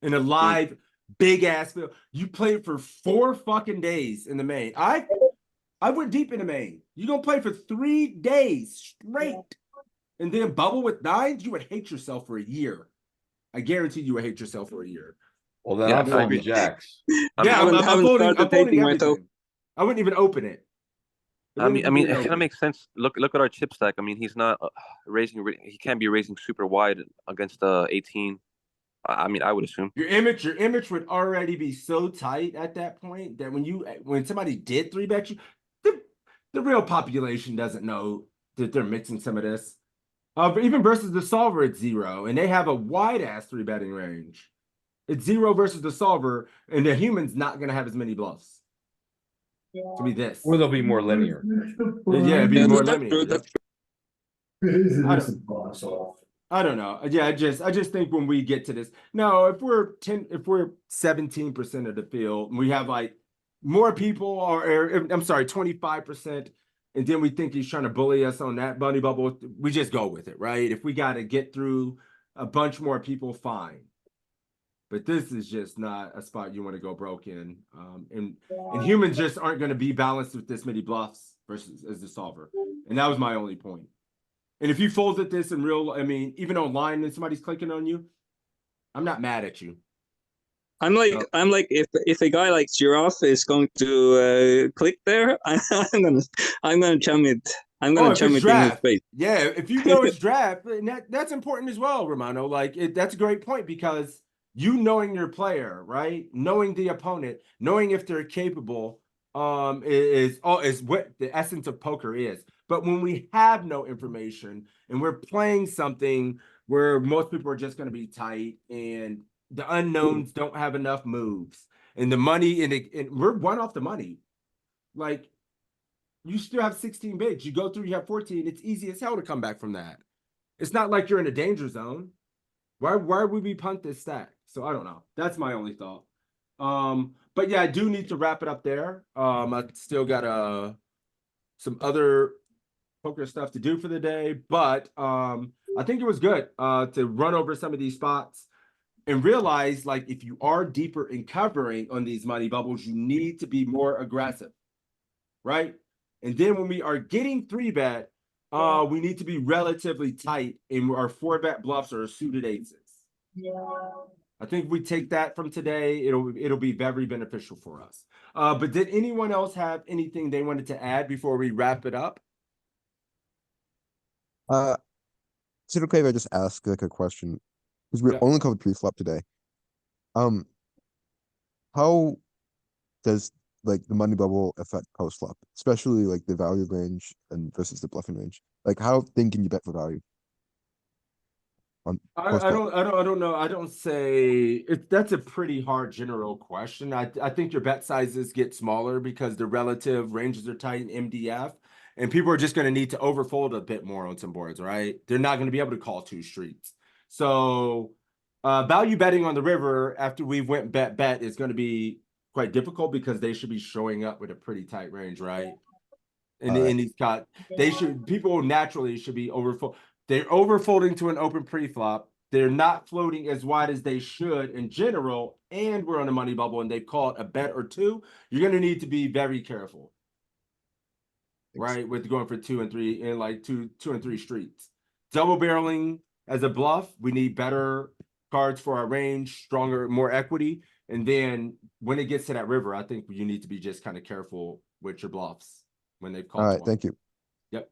In a live big ass field, you played for 4 fucking days in the main. I went deep in the main. You gonna play for 3 days straight, and then bubble with 9s? You would hate yourself for a year. I guarantee you would hate yourself for a year. Well, then Yeah, I'm folding jacks. Yeah, I'm haven't folding. started I'm folding hating myself. everything. I wouldn't even open it. I mean, it kind of makes sense. Look at our chip stack. I mean, he's not raising. He can't be raising super wide against the 18. I mean, I would assume. Your image would already be so tight at that point that when somebody did 3-bet you, the real population doesn't know that they're mixing some of this. But even versus the solver, it's 0, and they have a wide ass 3-betting range. It's 0 versus the solver, and the human's not gonna have as many bluffs. To be this. Or they'll be more linear. Yeah, it'd be more That's linear. true, that's true. I don't know. Yeah, I just think when we get to this, no, if we're 17% of the field, and we have like more people, or I'm sorry, 25%, and then we think he's trying to bully us on that bunny bubble, we just go with it, right? If we got to get through a bunch more people, fine. But this is just not a spot you want to go broke in. And humans just aren't going to be balanced with this many bluffs versus as the solver. And that was my only point. And if you folded this in real, I mean, even online and somebody's clicking on you, I'm not mad at you. I'm like, if a guy like Giraffe is going to click there, I'm gonna chum it. I'm gonna chum it in his face. Yeah, if you know it's draft, that's important as well, Romano. Like that's a great point, because you knowing your player, right? Knowing the opponent, knowing if they're capable, is what the essence of poker is. But when we have no information and we're playing something where most people are just going to be tight and the unknowns don't have enough moves, and the money and we're one off the money, like you still have 16 bigs. You go through, you have 14. It's easy as hell to come back from that. It's not like you're in a danger zone. Why would we punt this stack? So I don't know. That's my only thought. But yeah, I do need to wrap it up there. I still got some other poker stuff to do for the day, but I think it was good to run over some of these spots and realize, like, if you are deeper in covering on these money bubbles, you need to be more aggressive, right? And then when we are getting 3-bet, we need to be relatively tight in our 4-bet bluffs or suited aces. I think we take that from today, it'll be very beneficial for us. But did anyone else have anything they wanted to add before we wrap it up? Is it okay if I just ask like a question? Because we only covered pre-flop today. How does like the money bubble affect post-flop, especially like the value range and versus the bluffing range? Like how thin can you bet for value? I don't know. I don't say that's a pretty hard general question. I think your bet sizes get smaller because the relative ranges are tight in MDF, and people are just going to need to overfold a bit more on some boards, right? They're not going to be able to call 2 streets. So value betting on the river after we went bet is going to be quite difficult because they should be showing up with a pretty tight range, right? And he's got people naturally should be overfold. They're overfolding to an open pre-flop. They're not floating as wide as they should in general, and we're on a money bubble and they've called a bet or 2. You're going to need to be very careful, right? With going for 2 and 3 and like two and 3 streets. Double barreling as a bluff, we need better cards for our range, stronger, more equity. And then when it gets to that river, I think you need to be just kind of careful with your bluffs when they've called. All right, thank you. Yep.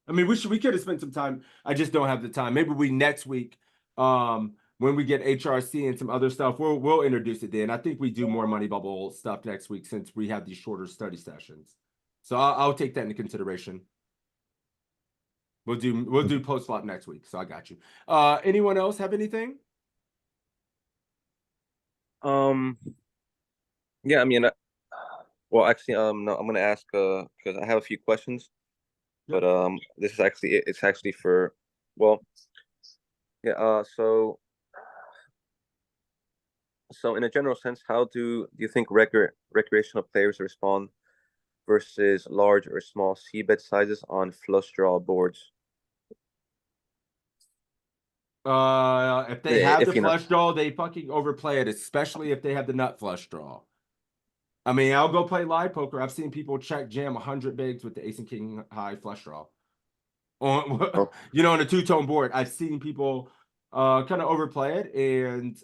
I mean, we could have spent some time. I just don't have the time. Maybe next week, when we get HRC and some other stuff, we'll introduce it then. I think we do more money bubble stuff next week since we have these shorter study sessions. So I'll take that into consideration. We'll do post flop next week. So I got you. Anyone else have anything? Yeah, I mean, well, actually, no, I'm gonna ask because I have a few questions. But this is actually it's actually for, well, yeah. So So in a general sense, how do you think recreational players respond versus large or small c-bet sizes on flush draw boards? If they have If the you know. flush draw, they fucking overplay it, especially if they have the nut flush draw. I mean, I'll go play live poker. I've seen people check jam 100 bigs with the ace and king high flush draw. On you know, on a two-tone board. I've seen people kind of overplay it, and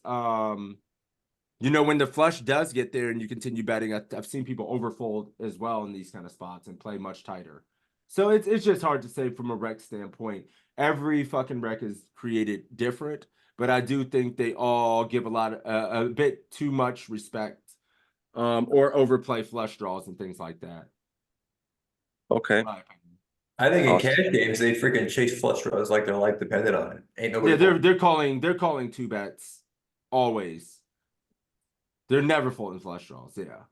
you know, when the flush does get there and you continue betting, I've seen people overfold as well in these kind of spots and play much tighter. So it's just hard to say from a rec standpoint. Every fucking rec is created different, but I do think they all give a bit too much respect, or overplay flush draws and things like that. Okay. I think in Awesome. cash games they freaking chase flush draws like their life depended on it. Ain't nobody. Yeah, folding. they're calling two bets always. They're never folding flush draws. Yeah.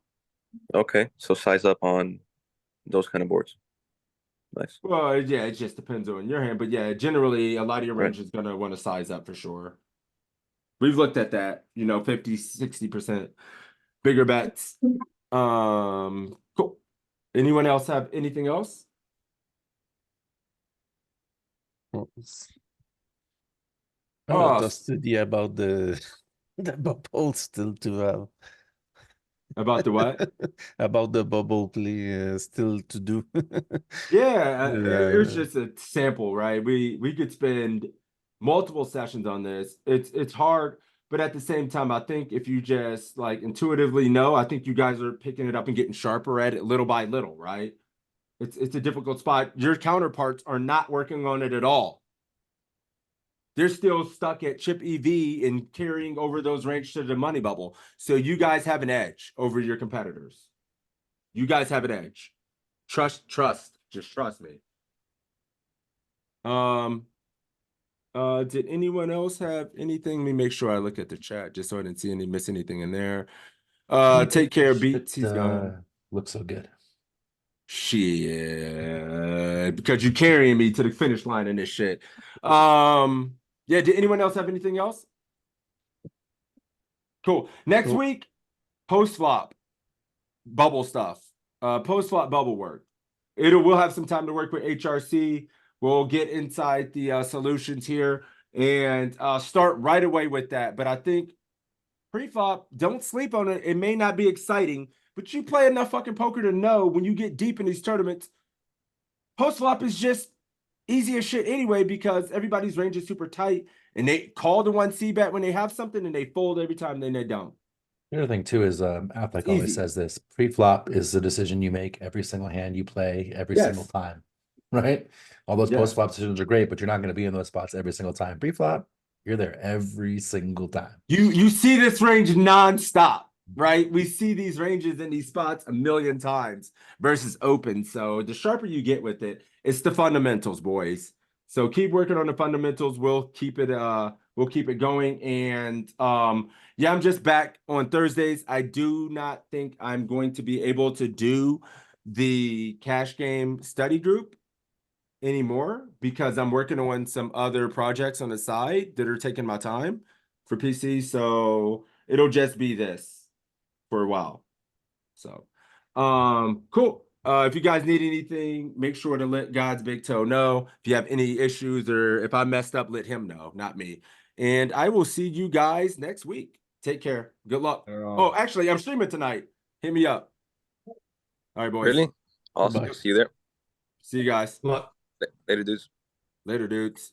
Okay, so size up on those kind of boards. Nice. Well, yeah, it just depends on your hand, but yeah, generally a lot of your Right. range is gonna want to size up for sure. We've looked at that, you know, 50, 60% bigger bets. Cool. Anyone else have anything else? Oh, the study about the the bubble still to have. About the what? About the bubble play still to do. Yeah, it's just a sample, right? We could spend multiple sessions on this. It's hard, but at the same time, I think if you just like intuitively know, I think you guys are picking it up and getting sharper at it little by little, right? It's a difficult spot. Your counterparts are not working on it at all. They're still stuck at chip EV and carrying over those ranges to the money bubble. So you guys have an edge over your competitors. You guys have an edge. Trust, just trust me. Did anyone else have anything? Let me make sure I look at the chat just so I didn't miss anything in there. Take care, Beats. He's gone. Looks so good. Shit, because you're carrying me to the finish line in this shit. Yeah, did anyone else have anything else? Cool. Next week, post flop bubble stuff. Post flop bubble work. We'll have some time to work with HRC. We'll get inside the solutions here and start right away with that. But I think pre-flop, don't sleep on it. It may not be exciting, but you play enough fucking poker to know when you get deep in these tournaments, post-flop is just easy as shit anyway because everybody's range is super tight and they call the 1C bet when they have something and they fold every time, then they don't. The other thing too is Affleck It's always easy. says this: pre-flop is the decision you make every single hand you play every single Yes. time, right? All those Yes. post-flop decisions are great, but you're not going to be in those spots every single time. Pre-flop, you're there every single time. You see this range nonstop, right? We see these ranges in these spots a million times versus open. So the sharper you get with it, it's the fundamentals, boys. So keep working on the fundamentals. We'll keep it going. And yeah, I'm just back on Thursdays. I do not think I'm going to be able to do the cash game study group anymore because I'm working on some other projects on the side that are taking my time for PC. So it'll just be this for a while. So cool. If you guys need anything, make sure to let God's big toe know. If you have any issues or if I messed up, let him know, not me. And I will see you guys next week. Take care. Good luck. Oh, actually, I'm streaming tonight. Hit me up. All right, boys. Really? Awesome. Bye. See you there. See you guys. Look. Later, dudes. Later, dudes.